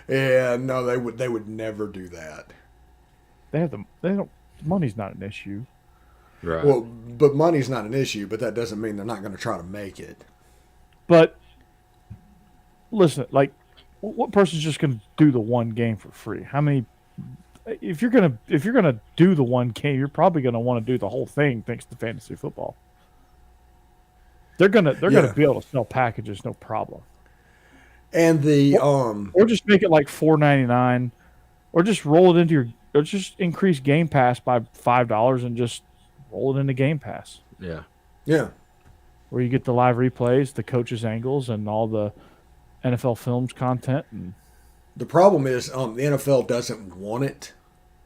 Yeah, no, they would never do that. Money's not an issue. Right. Well, but money's not an issue, but that doesn't mean they're not going to try to make it. But listen, like, what person's just going to do the one game for free? How many? If you're gonna do the one game, you're probably going to want to do the whole thing thanks to fantasy football. They're gonna be able to sell packages, no problem. And or just make it like $4.99, or just roll it into just increase Game Pass by $5 and just roll it into Game Pass. Yeah. Yeah. Where you get the live replays, the coaches' angles, and all the NFL Films content. And the problem is the NFL doesn't want it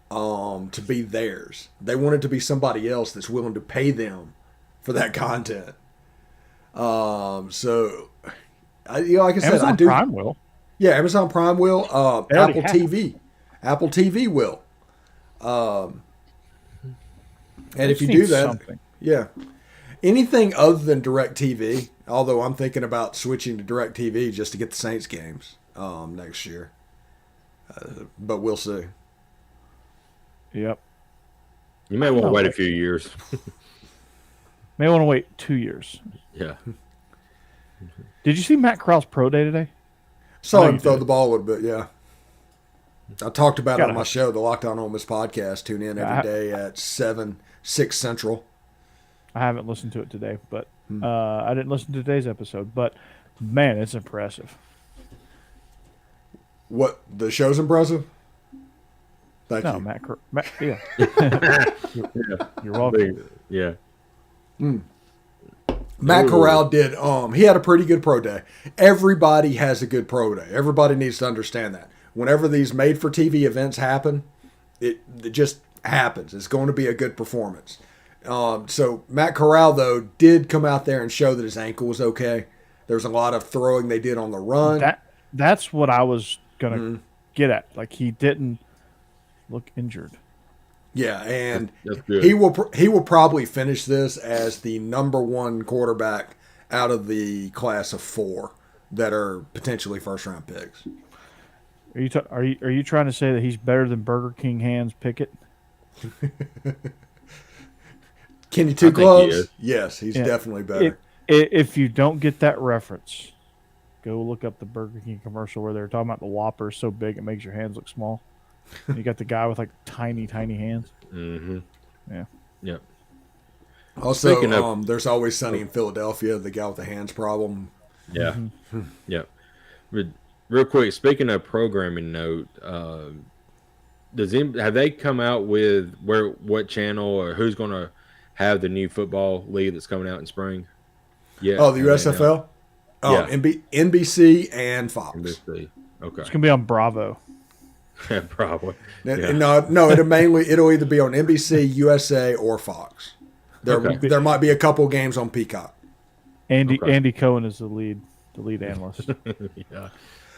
to be theirs. They want it to be somebody else that's willing to pay them for that content. So, like I said, Amazon I do. Prime will. Yeah, Amazon Prime will. They already Apple have. TV. Apple TV will. And if Just you do need that, something. yeah. Anything other than DirecTV, although I'm thinking about switching to DirecTV just to get the Saints games next year. But we'll see. Yep. You may want to wait a few years. May want to wait 2 years. Yeah. Did you see Matt Corral's pro day today? Saw know him you throw did. the ball a little bit, yeah. I talked about it Gotta on my have- show, the Lockdown Ole Miss Podcast. Tune in every day at 6 Central. I haven't listened to it today, but I didn't listen to today's episode. But man, it's impressive. What, the show's impressive? Thank No, you. Matt yeah. You're welcome. Yeah. Matt Ooh. Corral did. He had a pretty good pro day. Everybody has a good pro day. Everybody needs to understand that. Whenever these made-for-TV events happen, it just happens. It's going to be a good performance. So Matt Corral, though, did come out there and show that his ankle was okay. There was a lot of throwing they did on the run. That's what I was gonna get at. Like, he didn't look injured. Yeah, and That's good. he will probably finish this as the number one quarterback out of the class of 4 that are potentially first-round picks. Are you trying to say that he's better than Burger King Hands Pickett? Kenny I Two think he Gloves? is. Yes, he's Yeah. definitely better. If you don't get that reference, go look up the Burger King commercial where they're talking about the Whopper is so big it makes your hands look small. And you got the guy with like tiny hands. Mm-hmm. Yeah. Yep. Also, Speaking of- there's Always Sunny in Philadelphia, the guy with the hands problem. Yeah. Yep. But real quick, speaking of programming note, have they come out with what channel or who's going to have the new football league that's coming out in spring? Yeah. Oh, the USFL? Yeah. NBC and Fox. NBC. Okay. It's gonna be on Bravo. Yeah, probably. No, it'll either be on NBC, USA, or Fox. Okay. There might be a couple games on Peacock. Okay. Andy Cohen is the lead analyst. Yeah.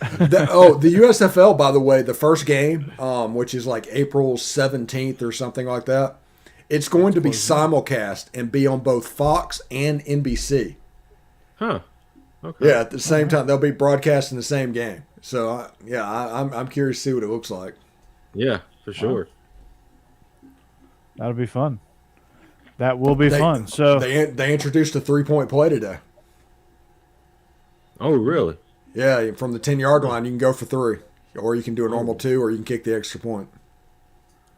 The USFL, by the way, the first game, which is like April 17th or something like that, it's going to be simulcast and be on both Fox and NBC. Huh. Okay. Yeah, at the same time, they'll be broadcasting the same game. So, I'm curious to see what it looks like. Yeah, for sure. That'll be fun. That will be fun. So they introduced a 3-point play today. Oh, really? Yeah, from the 10-yard line, you can go for 3, or you can do a normal 2, or you can kick the extra point.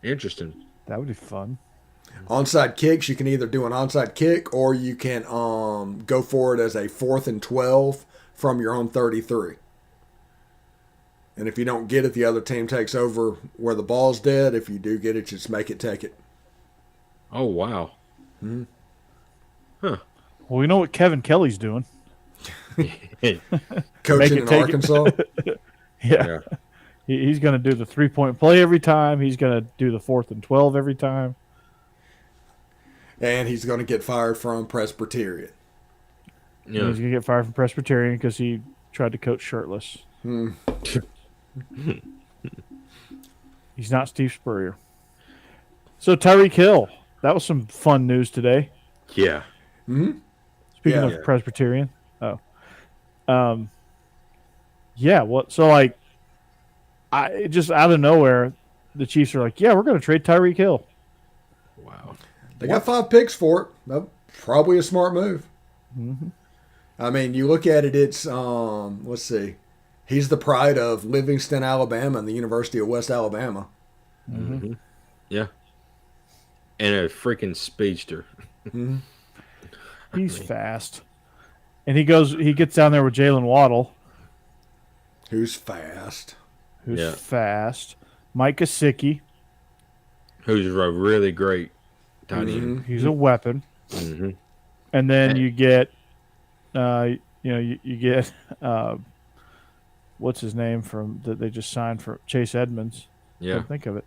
Interesting. that would be fun. Onside kicks, you can either do an onside kick, or you can go for it as a 4th and 12 from your own 33. And if you don't get it, the other team takes over where the ball's dead. If you do get it, just make it take it. Oh, wow. Well, we know what Kevin Kelly's doing. Coaching it in take it. Arkansas. Yeah. He's going to do the 3-point play every time. He's going to do the 4th and 12 every time. And he's going to get fired from Presbyterian. And Yeah. he's going to get fired from Presbyterian because he tried to coach shirtless. He's not Steve Spurrier. So Tyreke Hill, that was some fun news today. Yeah. Speaking Yeah. of Presbyterian. Oh. Yeah, what so like I just out of nowhere the Chiefs are like, yeah, we're going to trade Tyreke Hill. Wow. They got 5 picks for it. That's probably a smart move. I mean, you look at it, it's, let's see. He's the pride of Livingston, Alabama, and the University of West Alabama. Mm-hmm. Yeah. And a freaking speedster. He's fast. And he gets down there with Jalen Waddle, Who's fast. who's Yeah. fast. Mike Gesicki. who's a really great tight end. He's a weapon. Mm-hmm. And then you get, you get, what's his name from that they just signed for Chase Edmonds. Yeah. Can't think of it.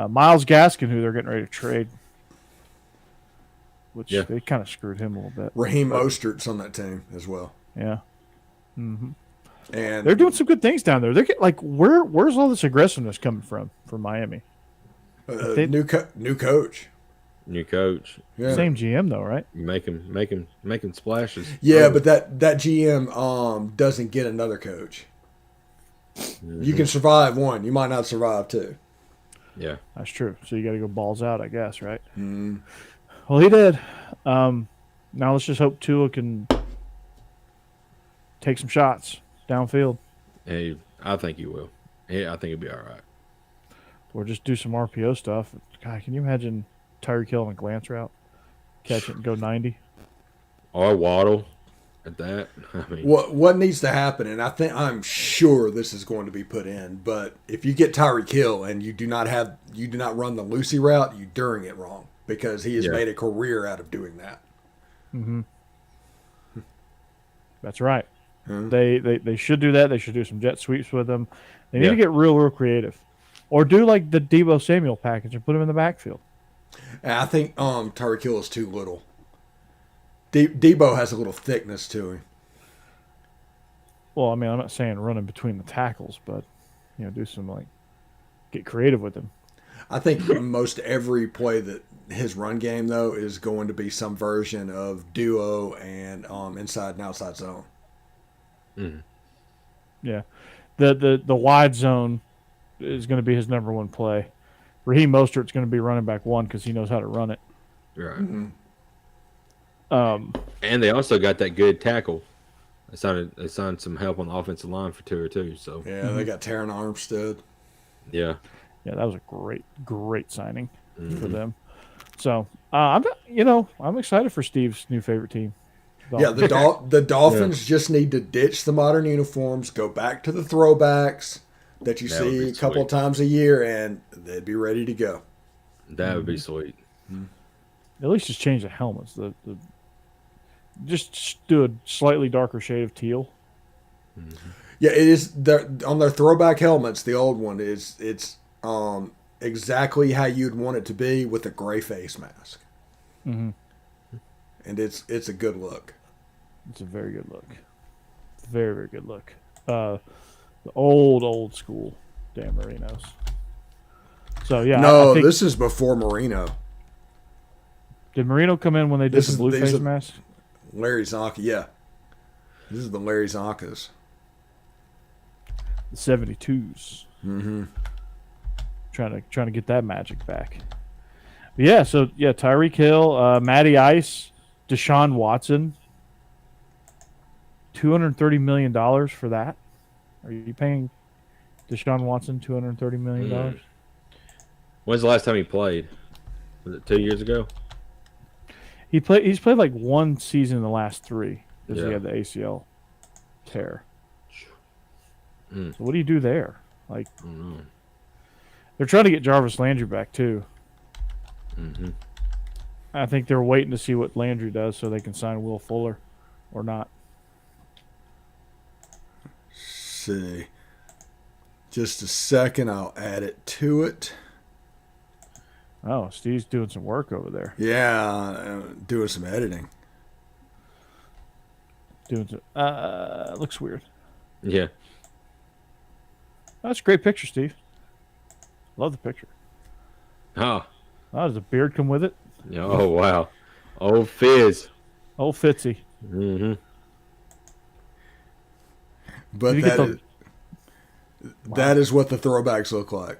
Myles Gaskin, who they're getting ready to trade, which they kind of screwed him a little bit. Raheem Mostert's on that team as well. Yeah. Mm-hmm. And they're doing some good things down there. They're like, where's all this aggressiveness coming from Miami? New coach. New coach. Yeah. Same GM though, right? Making splashes. Yeah, but that GM doesn't get another coach. Mm-hmm. You can survive one. You might not survive two. Yeah. That's true. So you got to go balls out, I guess, right? Mm. Well, he did. Now let's just hope Tua can take some shots downfield. Hey, I think he will. Yeah, I think he'll be all right. Or just do some RPO stuff. God, can you imagine Tyreke on a glance route? Catch it and go 90? Or Waddle at that. I mean, What needs to happen, and I'm sure this is going to be put in, but if you get Tyreke Hill and you do not run the Lucy route, you're doing it wrong because he has made a career out of doing that. Mm-hmm. That's right. Mm-hmm. They should do that. They should do some jet sweeps with him. They need to get real creative. Or do like the Deebo Samuel package and put him in the backfield. And I think Tyreke Hill is too little. Deebo has a little thickness to him. Well, I mean, I'm not saying running between the tackles, but do some get creative with him. I think most every play that his run game though is going to be some version of duo and inside and outside zone. Mm-hmm. Yeah, the wide zone is going to be his number one play. Raheem Mostert's going to be running back one because he knows how to run it. Right. Mm-hmm. And they also got that good tackle. They signed some help on the offensive line for Tua too. So they got Taron Armstead. Yeah, that was a great signing for them. So I'm excited for Steve's new favorite team. Dolphins. Yeah, the Dolphins just need to ditch the modern uniforms, go back to the throwbacks that you see a couple of times a year, and they'd be ready to go. That would be sweet. At least just change the helmets. Just do a slightly darker shade of teal. Mm-hmm. Yeah, it is. On their throwback helmets, the old one it's exactly how you'd want it to be with a gray face mask. Mm-hmm. And it's a good look. It's a very good look. Very, very good look. The old school Dan Marinos. So yeah. No, I think, this is before Marino. Did Marino come in when they did the blue face mask? Larry Zonka, yeah. This is the Larry Zonkas. The 72s. Mm-hmm. Trying to get that magic back. But yeah, so yeah, Tyreke Hill, Matty Ice, Deshaun Watson. $230 million for that. Are you paying Deshaun Watson $230 million? When's the last time he played? Was it 2 years ago? He's played like one season in the last three because he had the ACL tear. So what do you do there? Like, they're trying to get Jarvis Landry back too. Mm-hmm. I think they're waiting to see what Landry does so they can sign Will Fuller or not. See. Just a second, I'll add it to it. Oh, Steve's doing some work over there. Yeah, doing some editing. Looks weird. Yeah. That's a great picture, Steve. Love the picture. Oh. Does the beard come with it? Oh, wow. Old Fizz. Old Fitzy. Mm-hmm. But that is what the throwbacks look like.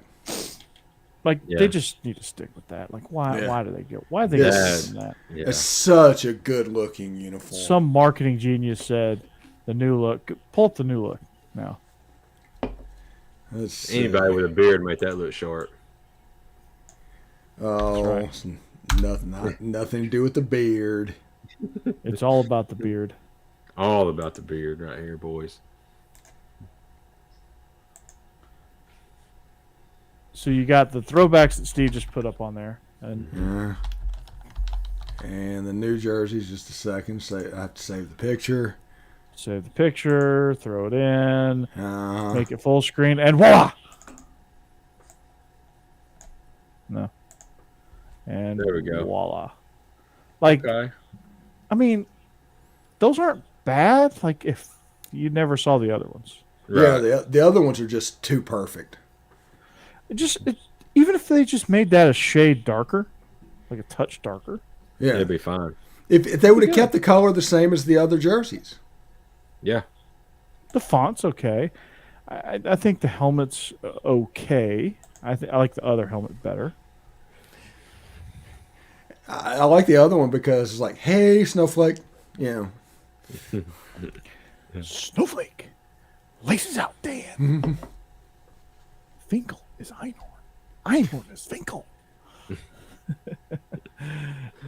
Like, they just need to stick with that. Like, why do they go? Why are they doing that? Yeah. It's such a good-looking uniform. Some marketing genius said the new look. Pull up the new look now. Anybody with a beard make that look short. Oh, right. Nothing to do with the beard. It's all about the beard. All about the beard right here, boys. So you got the throwbacks that Steve just put up on there, and and the new jerseys. Just a second. I have to save the picture. Save the picture, throw it in, Uh, make it full screen, and voila! No. And There we go. Voila. Like, Okay. I mean, those aren't bad. Like, if you never saw the other ones, Yeah, the other ones are just too perfect. even if they just made that a shade darker, like a touch darker, Yeah, It'd be fine. if they would have kept the color the same as the other jerseys. Yeah. the font's okay. I think the helmet's okay. I like the other helmet better. I like the other one because it's like, hey, Snowflake, you know. Snowflake, laces out, Dan. Finkel is Einhorn. Einhorn is Finkel.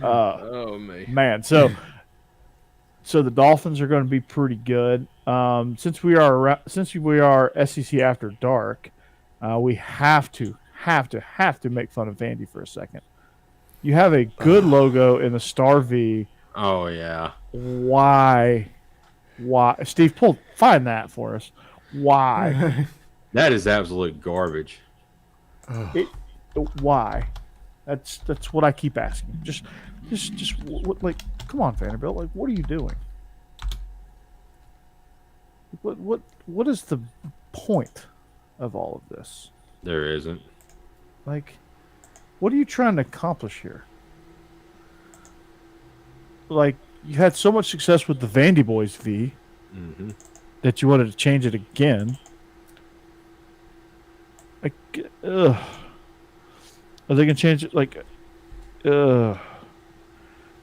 Oh man. So the Dolphins are going to be pretty good. Since we are SEC After Dark, we have to make fun of Vandy for a second. You have a good logo in the Star V. Oh yeah. Why? Steve, find that for us. Why? That is absolute garbage. Why? That's what I keep asking. Just like, come on, Vanderbilt. Like, what are you doing? What is the point of all of this? There isn't. Like, what are you trying to accomplish here? Like, you had so much success with the Vandy Boys V that you wanted to change it again. Like, ugh. Are they gonna change it? Like, it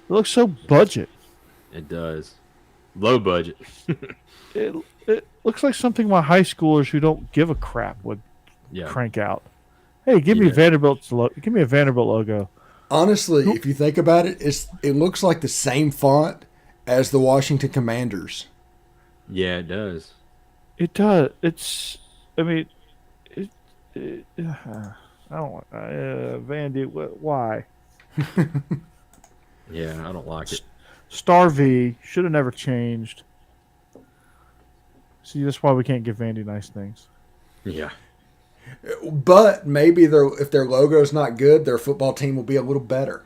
looks so budget. It does. Low budget. It looks like something my high schoolers who don't give a crap would crank out. Hey, give me a Vanderbilt logo. Honestly, if you think about it, it looks like the same font as the Washington Commanders. Yeah, it does. It does. I mean, I don't. Vandy, why? Yeah, I don't like it. Star V should have never changed. See, that's why we can't give Vandy nice things. Yeah. But maybe if their logo's not good, their football team will be a little better.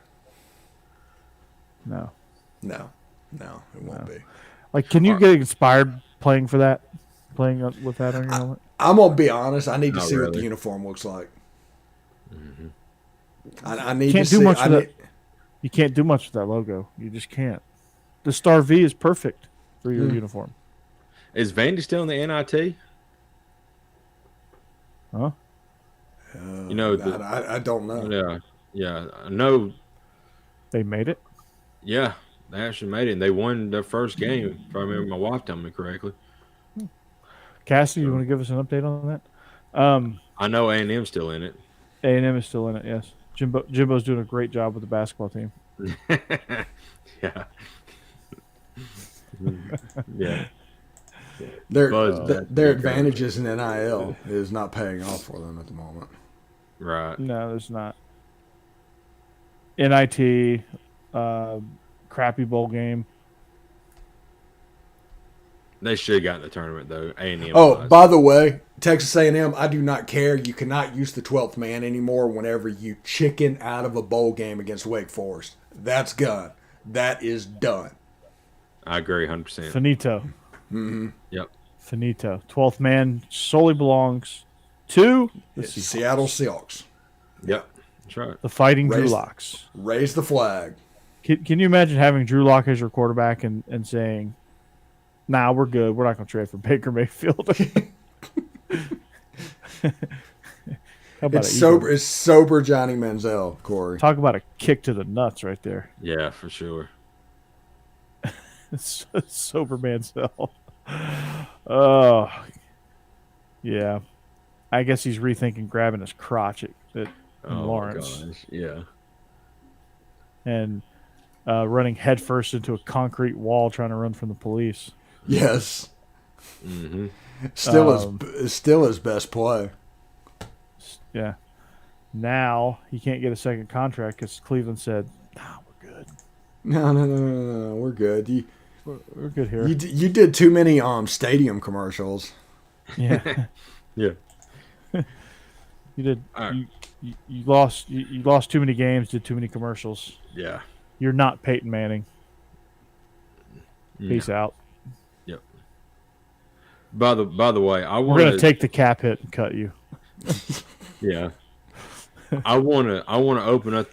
No, it won't be. Like, can you get inspired playing with that on your helmet? I'm gonna be honest. I need to Not see what really. the uniform looks like. Mm-hmm. I need Can't to do see. much with that. You can't do much with that logo. You just can't. The Star V is perfect for your uniform. Is Vandy still in the NIT? Huh? You know, I don't know. Yeah. I know. They made it. Yeah, they actually made it. And they won their first game, if I remember my wife telling me correctly. Cassie, you want to give us an update on that? I know A&M's still in it. A&M is still in it, yes. Jimbo's doing a great job with the basketball team. Yeah. Yeah. Their advantages in NIL is not paying off for them at the moment. Right. No, there's not. NIT, crappy bowl game. They should have gotten the tournament, though. A&M. Oh, by the way, Texas A&M, I do not care. You cannot use the 12th man anymore whenever you chicken out of a bowl game against Wake Forest. That's gone. That is done. I agree 100%. Finito. Mm-hmm. Yep. Finito. 12th man solely belongs to the Seattle Seahawks. Yep. That's right. The Fighting Drew Locks. Raise the flag. Can you imagine having Drew Lock as your quarterback and saying, nah, we're good. We're not going to trade for Baker Mayfield. How about it's sober Johnny Manziel, Corey. Talk about a kick to the nuts right there. Yeah, for sure. Sober Manziel. Oh, yeah. I guess he's rethinking grabbing his crotch at Lawrence. Gosh. Yeah. And running headfirst into a concrete wall trying to run from the police. Yes. Mm-hmm. Still his best play. Yeah. Now he can't get a second contract because Cleveland said, "Nah, we're good. No, we're good. We're good here." You did too many stadium commercials. Yeah, Yeah. you did. Right. You lost. You lost too many games. Did too many commercials. Yeah. You're not Peyton Manning. Peace out. Yep. By the way, We're gonna take the cap hit and cut you. Yeah. I wanna open up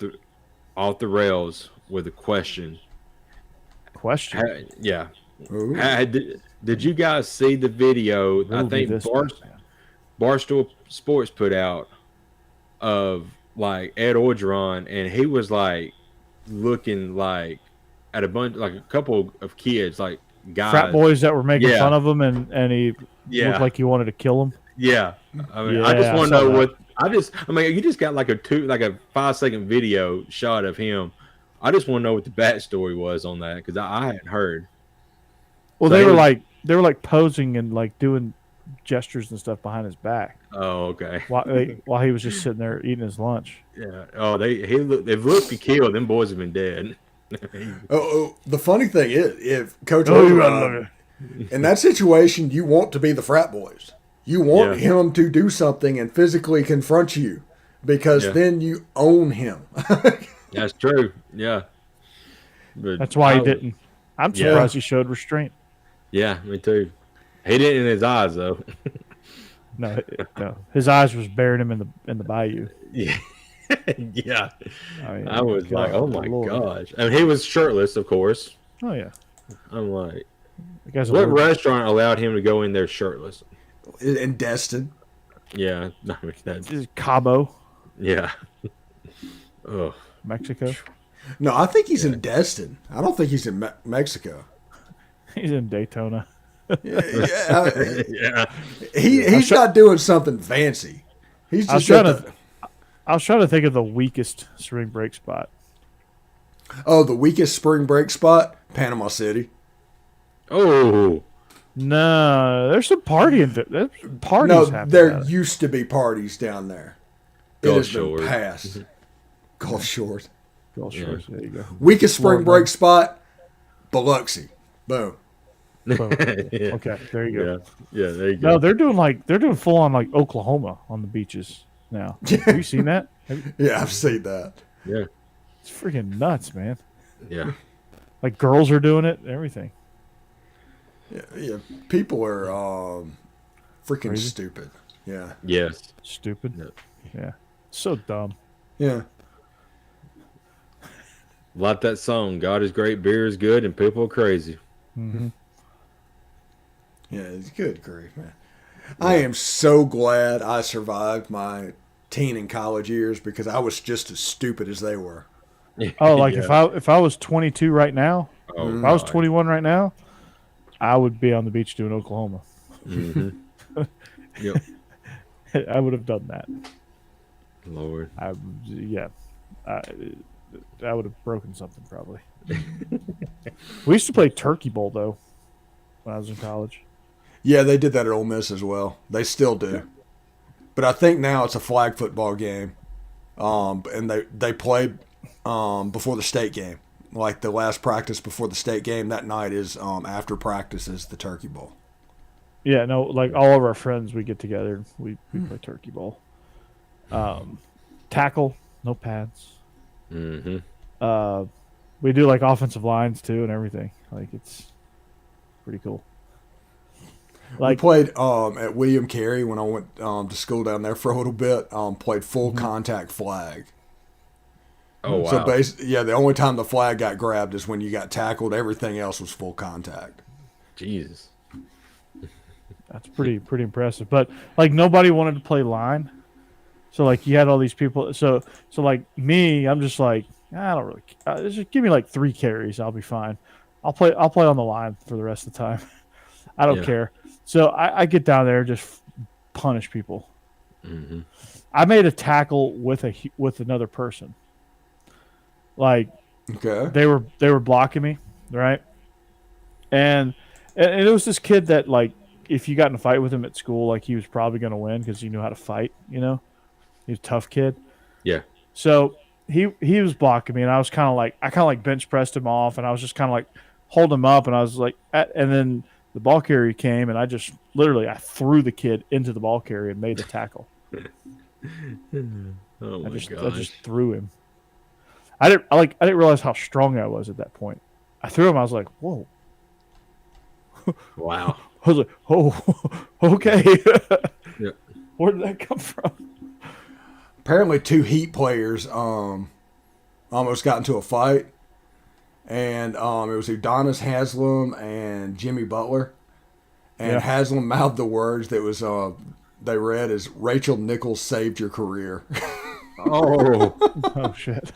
off the rails with a question. Question. Yeah. Ooh. Did you guys see the video? I think Barstool Sports put out of like Ed Orgeron, and he was like looking like at a couple of kids, like guys, frat boys that were making fun of him, and he looked like he wanted to kill him. Yeah. I mean, I just want to know what you just got like a 5-second video shot of him. I just want to know what the backstory was on that because I hadn't heard. Well, so they were like posing and like doing gestures and stuff behind his back. Oh, okay. While he was just sitting there eating his lunch. Yeah. Oh, they've looked to kill. Them boys have been dead. The funny thing is, if Coach Orgeron, in that situation, you want to be the frat boys. You want him to do something and physically confront you because then you own him. That's true. Yeah. But that's why he didn't. I'm surprised he showed restraint. Yeah, me too. He didn't in his eyes though. No. His eyes was burying him in the bayou. Yeah. Yeah. I mean, I was like, oh my gosh. I mean, he was shirtless, of course. Oh yeah. I'm like, what restaurant allowed him to go in there shirtless? In Destin. Yeah. I mean, this is Cabo. Yeah. Oh. Mexico. No, I think he's in Destin. I don't think he's in Mexico. He's in Daytona. Yeah. He's not doing something fancy. He's just I was trying to think of the weakest spring break spot. Oh, the weakest spring break spot? Panama City. Oh. No, there's some partying. There's parties happening. There used to be parties down there. It has been Shores. past. Gulf Shores. Gulf Shores. There you go. Weakest spring break spot? Biloxi. Boom. Yeah. Okay, there you go. Yeah, there you go. No, they're doing full on like Oklahoma on the beaches now. Have you seen that? Yeah, I've seen that. Yeah. It's freaking nuts, man. Yeah. Like girls are doing it and everything. Yeah. People are freaking Crazy. stupid. Yeah. Yes. Stupid. Yeah. So dumb. Yeah. Like that song, God is great, beer is good, and people are crazy. Mm-hmm. Yeah, it's good grief, man. Yeah. I am so glad I survived my teen and college years because I was just as stupid as they were. Oh, like if I was 22 right now, if I was 21 right now, I would be on the beach doing Oklahoma. Mm-hmm. Yep. I would have done that. Lord. I would have broken something probably. We used to play Turkey Bowl though when I was in college. Yeah, they did that at Ole Miss as well. They still do. But I think now it's a flag football game. And they played before the state game. Like the last practice before the state game that night is after practice is the Turkey Bowl. Yeah, no, like all of our friends, we get together and we play Turkey Bowl. Tackle, no pads. Mm-hmm. We do like offensive lines too and everything. Like it's pretty cool. Like, we played at William Carey when I went to school down there for a little bit. Played full contact flag. Oh wow! So the only time the flag got grabbed is when you got tackled. Everything else was full contact. Jesus, that's pretty impressive. But like nobody wanted to play line, so like you had all these people. So like me, I'm just like I don't really. Just give me like 3 carries, I'll be fine. I'll play on the line for the rest of the time. I don't care. So I get down there and just punish people. Mm-hmm. I made a tackle with another person. Like, okay, they were blocking me, right? And it was this kid that like if you got in a fight with him at school, like he was probably going to win because he knew how to fight. You know, he was a tough kid. Yeah. So he was blocking me, and I kind of like bench pressed him off, and I was just kind of like holding him up, and I was like, and then the ball carrier came, and I just literally I threw the kid into the ball carrier and made the tackle. Oh my gosh. I just threw him. I didn't realize how strong I was at that point. I threw him. I was like, whoa. Wow. I was like, oh, okay. Yeah. Where did that come from? Apparently, two Heat players almost got into a fight, and it was Udonis Haslem and Jimmy Butler, and Haslem mouthed the words that was they read as Rachel Nichols saved your career. Oh shit.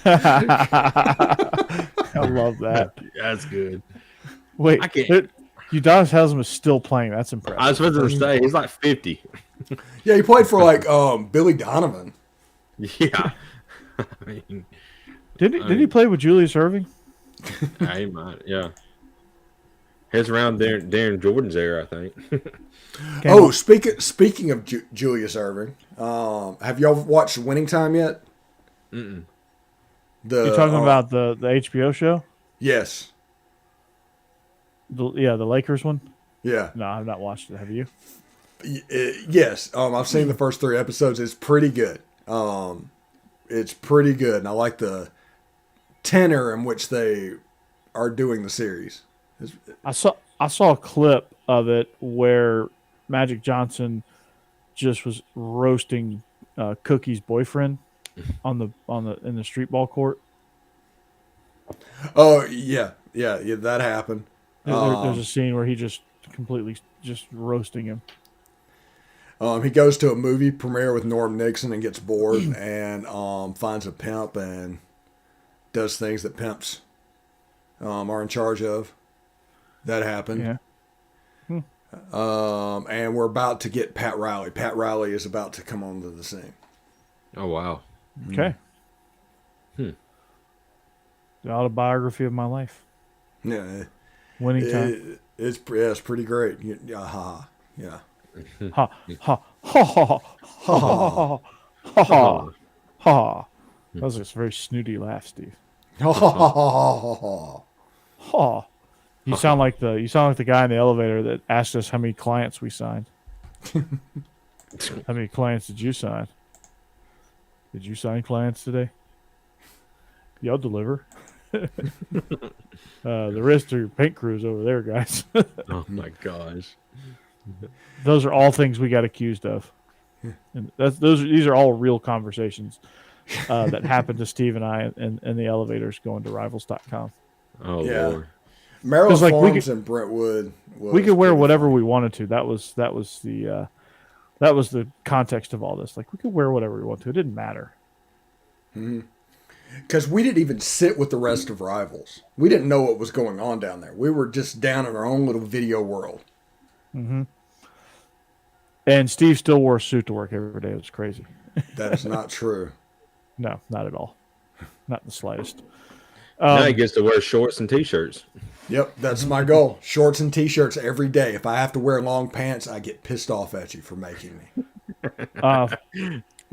I love that. That's good. Wait, Udonis Haslem is still playing. That's impressive. I was supposed to say he's like 50. Yeah, he played for like Billy Donovan. Yeah. I mean, did he play with Julius Erving? He might. Yeah. He's around Darren Jordan's era, I think. Speaking of Julius Erving, have y'all watched Winning Time yet? Mm-mm. You're talking about the HBO show? Yes. The Lakers one? Yeah. No, I've not watched it. Have you? Yes. I've seen the first 3 episodes. It's pretty good. It's pretty good, and I like the tenor in which they are doing the series. I saw a clip of it where Magic Johnson just was roasting Cookie's boyfriend in the street ball court. Oh yeah, that happened. There's a scene where he just completely just roasting him. He goes to a movie premiere with Norm Nixon and gets bored and finds a pimp and does things that pimps are in charge of. That happened. Yeah. And we're about to get Pat Riley. Pat Riley is about to come onto the scene. Oh, wow. Okay. The autobiography of my life. Yeah. Winning Time. It's pretty great. Yeah. Ha ha ha ha ha ha ha ha. That was a very snooty laugh, Steve. Ha. You sound like the guy in the elevator that asked us how many clients we signed. How many clients did you sign? Did you sign clients today? Y'all deliver. The rest are your paint crews over there, guys. Oh my gosh. Those are all things we got accused of. And these are all real conversations that happened to Steve and I in the elevators going to rivals.com. Oh yeah. Lord. Maryland Farms and Brentwood. We could wear whatever we wanted to. That was the context of all this. Like, we could wear whatever we want to. It didn't matter. Because we didn't even sit with the rest of Rivals. We didn't know what was going on down there. We were just down in our own little video world. Mm-hmm. And Steve still wore a suit to work every day. It was crazy. That is not true. No, not at all. Not the slightest. Now he gets to wear shorts and T-shirts. Yep, that's my goal. Shorts and T-shirts every day. If I have to wear long pants, I get pissed off at you for making me.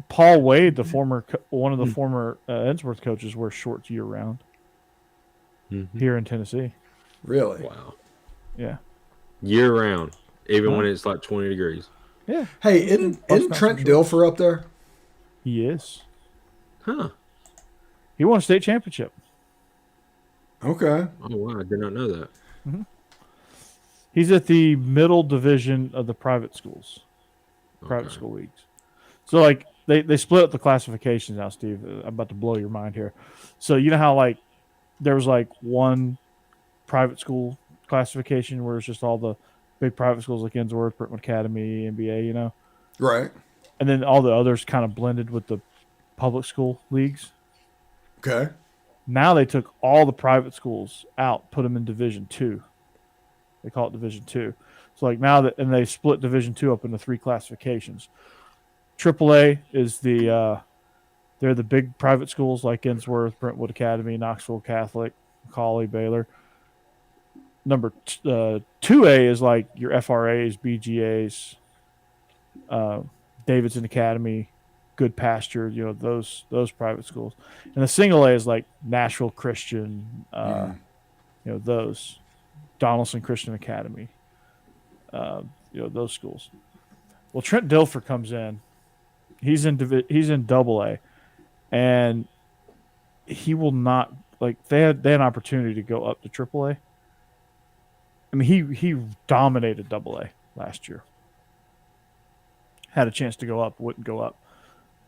Paul Wade, one of the former Ensworth coaches, wears shorts year round here in Tennessee. Really? Wow. Yeah. Year round, even when it's like 20 degrees. Yeah. Hey, isn't Trent Dilfer up there? He is. Huh. He won a state championship. Okay. Oh, wow. I did not know that. Mm-hmm. He's at the middle division of the private schools, private school leagues. So, like, they split up the classifications now, Steve. I'm about to blow your mind here. So, you know how, like, there was, like, one private school classification where it's just all the big private schools like Ensworth, Brentwood Academy, NBA, you know? Right. And then all the others kind of blended with the public school leagues. Okay. Now they took all the private schools out, put them in Division II. They call it Division II. So like now and they split Division II up into 3 classifications. AAA is they're the big private schools like Ensworth, Brentwood Academy, Knoxville Catholic, Macaulay, Baylor. Number 2A is like your FRAs, BGAs, Davidson Academy, Good Pasture, those private schools. And the single A is like Nashville Christian, those Donaldson Christian Academy, those schools. Well, Trent Dilfer comes in. He's in Double A, and he will not they had an opportunity to go up to Triple A. I mean, he dominated Double A last year. Had a chance to go up, wouldn't go up.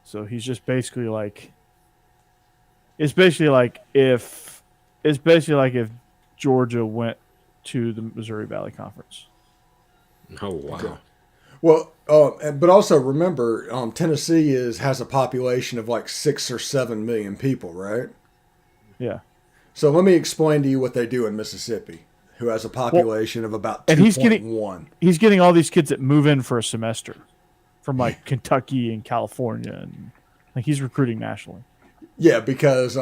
So he's just basically if Georgia went to the Missouri Valley Conference. Oh wow. Okay. Well, but also remember, Tennessee has a population of like 6 or 7 million people, right? Yeah. So let me explain to you what they do in Mississippi, who has a population of about 2.1. And he's getting all these kids that move in for a semester from like Kentucky and California, and he's recruiting nationally. Yeah, because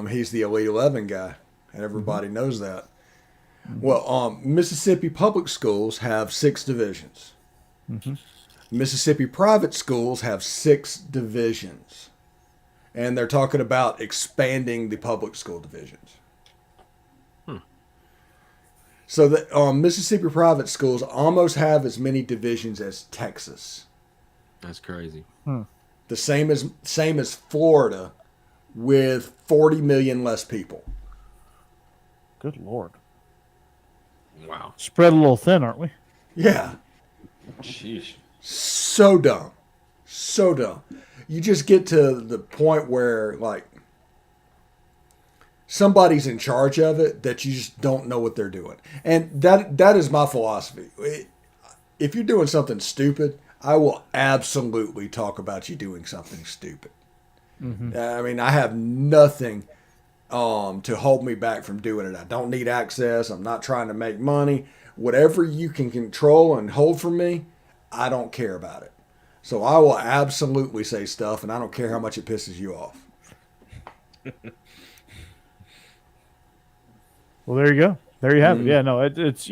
he's the Elite 11 guy, and everybody knows that. Well, Mississippi public schools have 6 divisions. Mississippi private schools have 6 divisions. And they're talking about expanding the public school divisions. So the Mississippi private schools almost have as many divisions as Texas. That's crazy. The same as Florida, with 40 million less people. Good Lord. Wow. Spread a little thin, aren't we? Yeah. Sheesh. So dumb. So dumb. You just get to the point where, somebody's in charge of it that you just don't know what they're doing. And that is my philosophy. If you're doing something stupid, I will absolutely talk about you doing something stupid. I mean, I have nothing to hold me back from doing it. I don't need access. I'm not trying to make money. Whatever you can control and hold from me, I don't care about it. So I will absolutely say stuff, and I don't care how much it pisses you off. Well, there you go. There you have it. Yeah, no, it's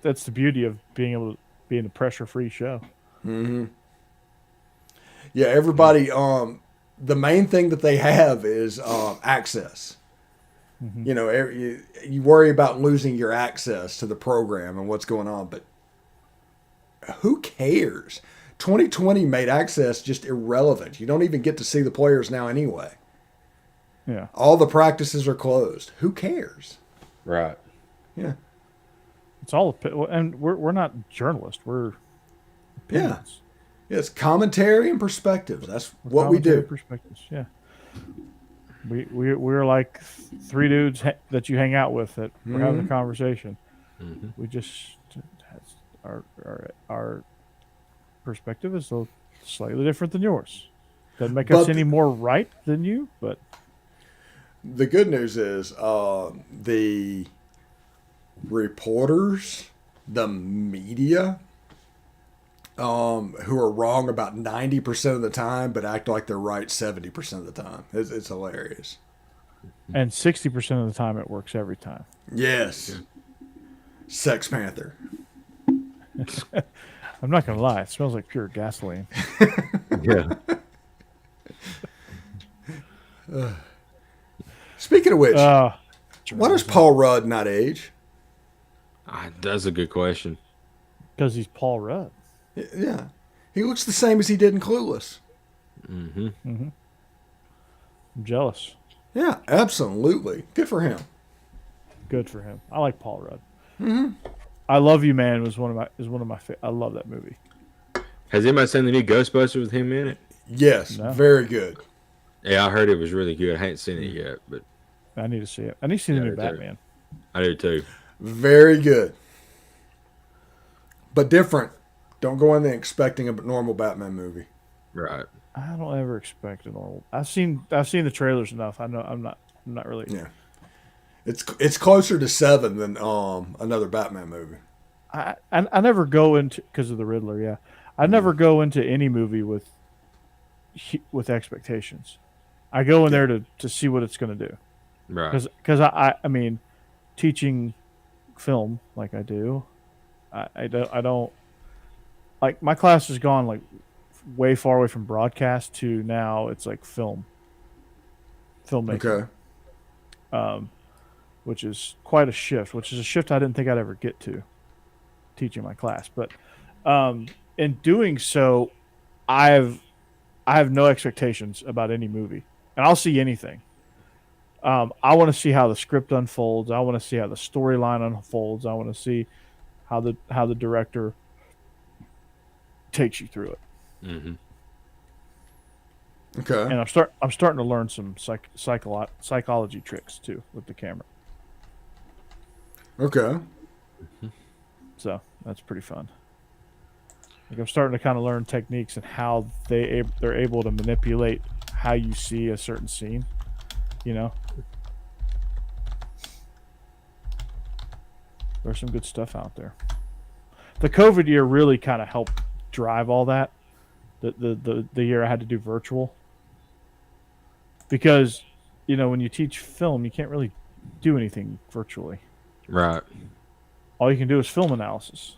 that's the beauty of being able to be in a pressure-free show. Yeah, everybody. The main thing that they have is access. You worry about losing your access to the program and what's going on, but who cares? 2020 made access just irrelevant. You don't even get to see the players now anyway. Yeah. All the practices are closed. Who cares? Right. Yeah. It's all, and we're not journalists. We're opinions. Yeah. It's commentary and perspectives. That's what we do. Perspectives. Yeah. We're like 3 dudes that you hang out with that we're having a conversation. We just our perspective is slightly different than yours. Doesn't make us any more right than you, but the good news is the reporters, the media, who are wrong about 90% of the time, but act like they're right 70% of the time. It's hilarious. And 60% of the time, it works every time. Yes. Yeah. Sex Panther. I'm not going to lie. It smells like pure gasoline. Yeah. Speaking of which, why does Paul Rudd not age? That's a good question. Because he's Paul Rudd. Yeah. He looks the same as he did in Clueless. I'm jealous. Yeah, absolutely. Good for him. Good for him. I like Paul Rudd. I Love You, Man is one of my I love that movie. Has anybody seen the new Ghostbusters with him in it? Yes, no. Very good. Yeah, I heard it was really good. I ain't seen it yet, but I need to see it. I need to see the new Batman. I do too. Very good. But different. Don't go in there expecting a normal Batman movie. Right. I don't ever expect a normal. I've seen the trailers enough. I know I'm not really. Yeah. It's closer to 7 than another Batman movie. I never go into, because of the Riddler. Yeah, I never go into any movie with expectations. I go in there to see what it's going to do. Right. Because I mean, teaching film like I do, I don't like, my class has gone like way far away from broadcast to now it's like filmmaking. Okay. Which is quite a shift, which is a shift I didn't think I'd ever get to teaching my class. But in doing so, I have no expectations about any movie, and I'll see anything. I want to see how the script unfolds. I want to see how the storyline unfolds. I want to see how the director takes you through it. Mm-hmm. Okay. And I'm starting to learn some psychology tricks too with the camera. Okay. So that's pretty fun. Like I'm starting to kind of learn techniques and how they're able to manipulate how you see a certain scene. You know, there's some good stuff out there. The COVID year really kind of helped drive all that. The year I had to do virtual, because when you teach film, you can't really do anything virtually. Right. All you can do is film analysis.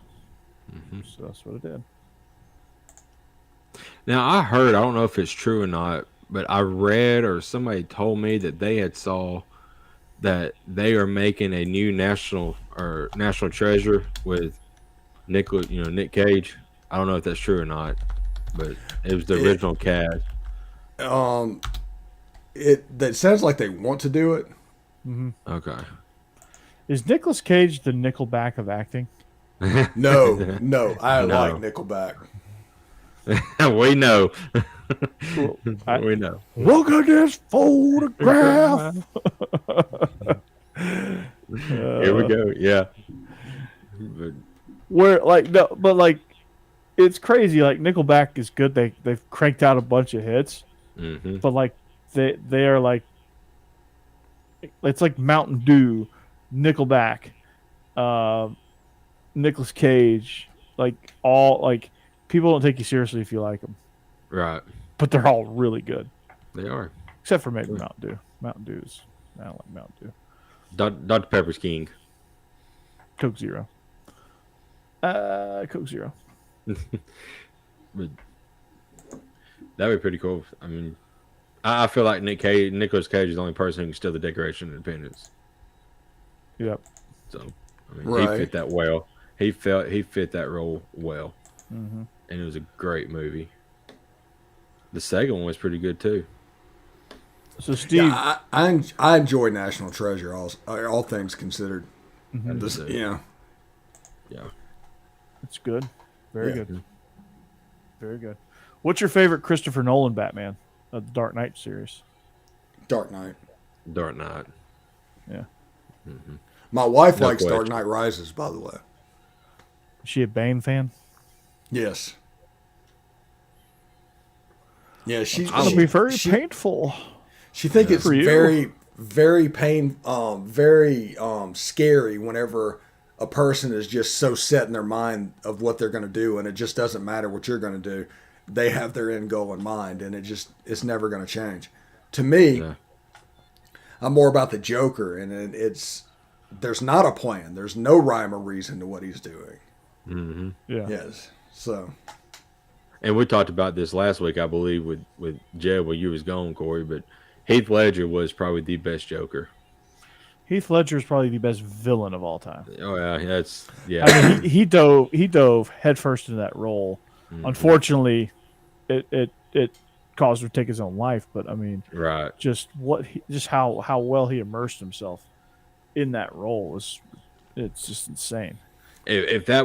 Mm-hmm. So that's what it did. Now I heard, I don't know if it's true or not, but I read or somebody told me that they had saw that they are making a new national treasure with Nick Cage. I don't know if that's true or not, but it was the original cast. That sounds like they want to do it. Mm-hmm. Okay. Is Nicolas Cage the Nickelback of acting? No, I like Nickelback. We know. We know. Look at this photograph. Here we go. Yeah. It's crazy. Like Nickelback is good. They've cranked out a bunch of hits, mm-hmm. but like they are like, it's like Mountain Dew, Nickelback, Nicolas Cage, like all like people don't take you seriously if you like them. Right. But they're all really good. They are. Except for maybe Mountain Dew. Mountain Dew's, I don't like Mountain Dew. Dr. Pepper's king. Coke Zero. Coke Zero. But that'd be pretty cool. I mean, I feel like Nicolas Cage is the only person who can steal the Declaration of Independence. Yep. So, I mean, he fit that well. He fit that role well. Mm-hmm. And it was a great movie. The second one was pretty good too. So Steve, yeah, I enjoy National Treasure, all things considered. Mm-hmm. Yeah, it's good, very good, very good. What's your favorite Christopher Nolan Batman of the Dark Knight series? Dark Knight. Yeah. Mm-hmm. My wife likes Dark Knight Rises, by the way. Is she a Bane fan? Yes. Yeah, it'll be very painful. She thinks it's very, very very scary whenever a person is just so set in their mind of what they're going to do, and it just doesn't matter what you're going to do. They have their end goal in mind, and it's never going to change. To me, I'm more about the Joker, and there's not a plan. There's no rhyme or reason to what he's doing. Mm-hmm. Yeah. Yes. So. And we talked about this last week, I believe, with Jeb, where you was going, Corey, but Heath Ledger was probably the best Joker. Heath Ledger is probably the best villain of all time. Oh yeah, I mean, he dove headfirst into that role. Mm-hmm. Unfortunately, it caused him to take his own life. But I mean, right? Just how well he immersed himself in that role it's just insane. If he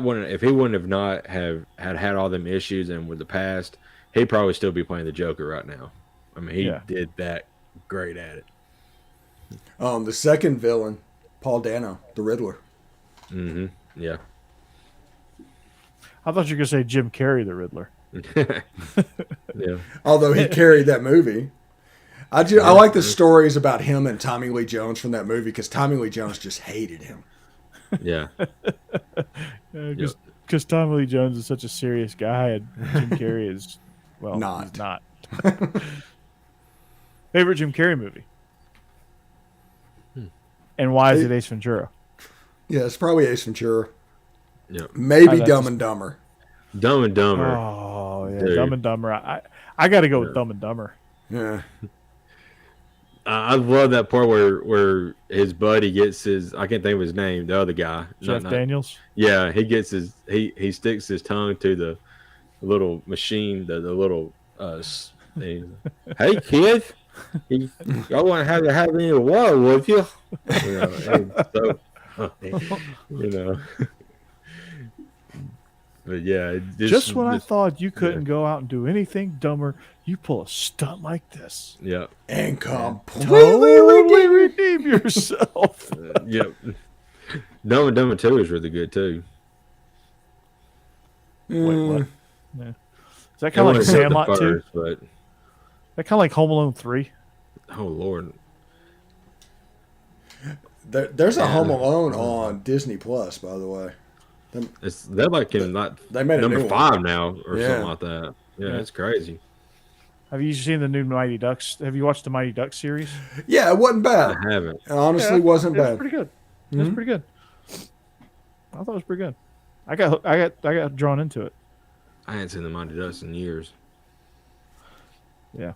wouldn't have not had all them issues and with the past, he'd probably still be playing the Joker right now. I mean, he did that great at it. The second villain, Paul Dano, the Riddler. Mm-hmm. Yeah. I thought you were gonna say Jim Carrey, the Riddler. Yeah. Although he carried that movie. I like the stories about him and Tommy Lee Jones from that movie because Tommy Lee Jones just hated him. Yeah. Because Tommy Lee Jones is such a serious guy, and Jim Carrey is not. He's not. Favorite Jim Carrey movie? And why is it Ace Ventura? Yeah, it's probably Ace Ventura. Yeah. Maybe Dumb and Dumber. Dumb and Dumber. Oh Oh yeah, Dude. Dumb and Dumber. I got to go with Dumb and Dumber. Yeah. I love that part where his buddy gets his, I can't think of his name, the other guy. Jeff Daniels. Yeah, he gets his, he sticks his tongue to the little machine, the little thing. Hey kid, y'all want to have any water with you? You know. But yeah, just when I thought you couldn't go out and do anything dumber, you pull a stunt like this. Yeah. And completely redeem yourself. Yep. Dumb and Dumber 2 is really good too. Wait, what? Yeah. Is that kind of like Sandlot 2? But that kind of like Home Alone 3? Oh Lord. There's a Home Alone on Disney Plus, by the way. They're like in they made number 5 now or Yeah. something like that. Yeah, it's crazy. Have you seen the new Mighty Ducks? Have you watched the Mighty Ducks series? Yeah, it wasn't bad. I haven't. It honestly wasn't It was bad. pretty good. It was pretty good. I thought it was pretty good. I got drawn into it. I hadn't seen the Mighty Ducks in years. Yeah.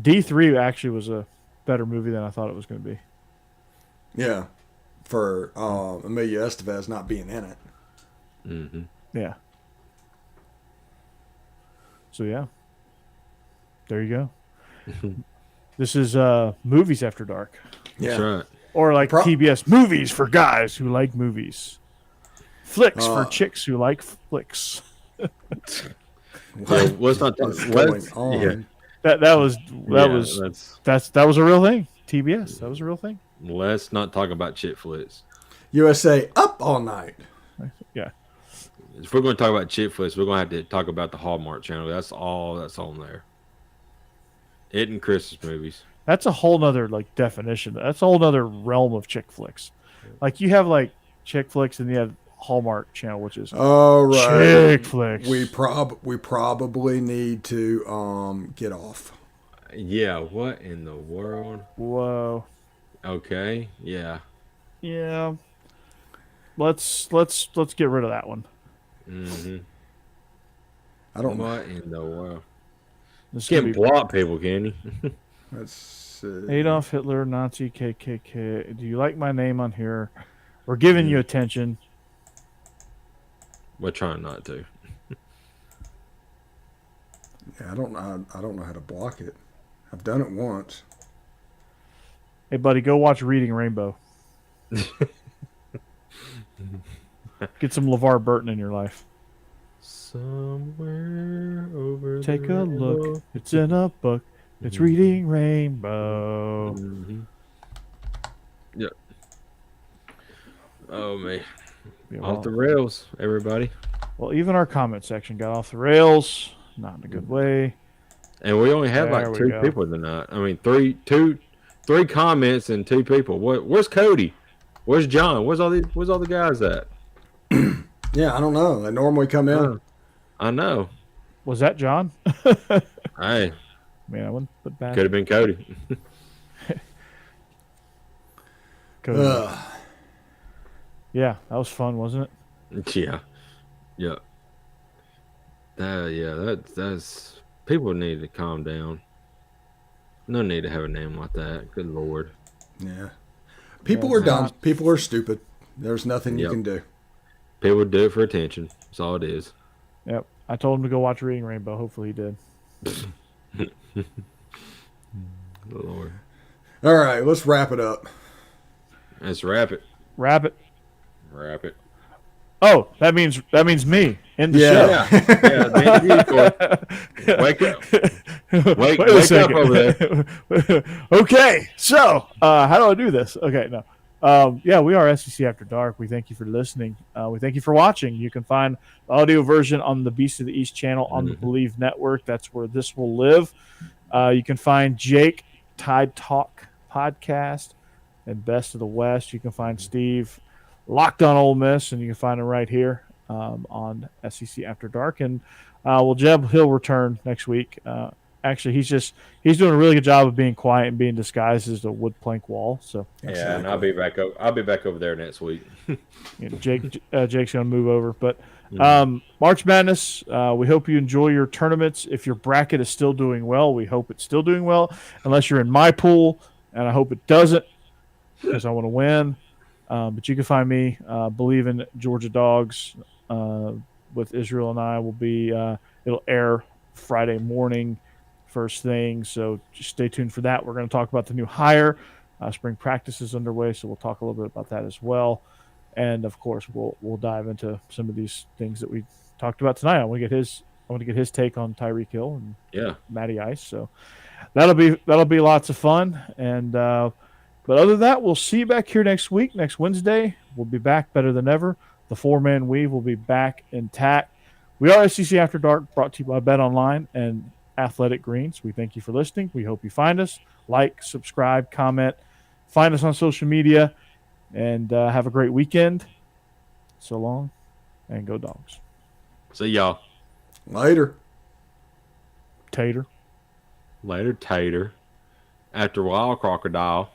D3 actually was a better movie than I thought it was going to be. Yeah. For Emilio Estevez not being in it. Mm-hmm. Yeah. So yeah. There you go. This is Movies After Dark. Yeah. That's right. Or like TBS, movies for guys who like movies. Flicks for chicks who like flicks. Yeah, let's not talk. Yeah. That was a real thing. TBS, that was a real thing. Let's not talk about chick flicks. USA Up All Night. Yeah. If we're going to talk about chick flicks, we're going to have to talk about the Hallmark Channel. That's all that's on there. It and Christmas movies. That's a whole nother like definition. That's a whole nother realm of chick flicks. Like you have like chick flicks and you have Hallmark Channel, which is chick flicks. We probably need to get off. Yeah, what in the world? Whoa. Okay, yeah. Yeah. Let's get rid of that one. Mm-hmm. I don't know. What in the world? This Can't block people, can you? Let's see. Adolf Hitler, Nazi, KKK. Do you like my name on here? We're giving you attention. We're trying not to. Yeah, I don't know how to block it. I've done it once. Hey, buddy, go watch Reading Rainbow. Get some LeVar Burton in your life. Somewhere over Take the a look. rainbow. It's in a book. It's Reading Rainbow. Mm-hmm. Yep. Oh man. Yeah, Off the rails, everybody. Well, even our comment section got off the rails. Not in a good way. And we only had There like we 2 go. people tonight. I mean, three comments and 2 people. Where's Cody? Where's John? Where's all the guys at? Yeah, I don't know. They normally come in. I know. Was that John? Hey, Man, I wouldn't put bad. could have been Cody. Cody. Yeah, that was fun, wasn't it? Yeah. Yeah. That's people need to calm down. No need to have a name like that. Good Lord. Yeah. People are dumb. People are stupid. There's nothing you can do. People do it for attention. That's all it is. Yep. I told him to go watch Reading Rainbow. Hopefully he did. Good Lord. All right, let's wrap it up. Let's wrap it. Wrap it. Wrap it. Oh, that means me in the show. Yeah. Wake up. Wait Wake a up second. over there. Okay, so how do I do this? Okay, no. Yeah, we are SEC After Dark. We thank you for listening. We thank you for watching. You can find the audio version on the Beast of the East channel on the Bleav Network. That's where this will live. You can find Jake Tide Talk Podcast and Best of the West. You can find Steve Locked on Ole Miss, and you can find him right here on SEC After Dark. And Jeb, he'll return next week. Actually, he's doing a really good job of being quiet and being disguised as a wood plank wall. So yeah, and I'll be back over there next week. Jake's going to move over, but March Madness, we hope you enjoy your tournaments. If your bracket is still doing well, we hope it's still doing well, unless you're in my pool, and I hope it doesn't because I want to win. But you can find me, Bleav In Georgia Dawgs, with Israel and I will be, it'll air Friday morning, first thing. So just stay tuned for that. We're going to talk about the new hire. Spring practice is underway, so we'll talk a little bit about that as well. And of course, we'll dive into some of these things that we talked about tonight. I want to get his take on Tyreke Hill and Matty Ice. So that'll be lots of fun. And but other than that, we'll see you back here next week, next Wednesday. We'll be back better than ever. The 4-man weave will be back intact. We are SEC After Dark, brought to you by Bet Online and Athletic Greens. We thank you for listening. We hope you find us, like, subscribe, comment, find us on social media. And have a great weekend. So long, and go Dogs. See y'all. Later. Tater. Later, Tater. After a while, Crocodile.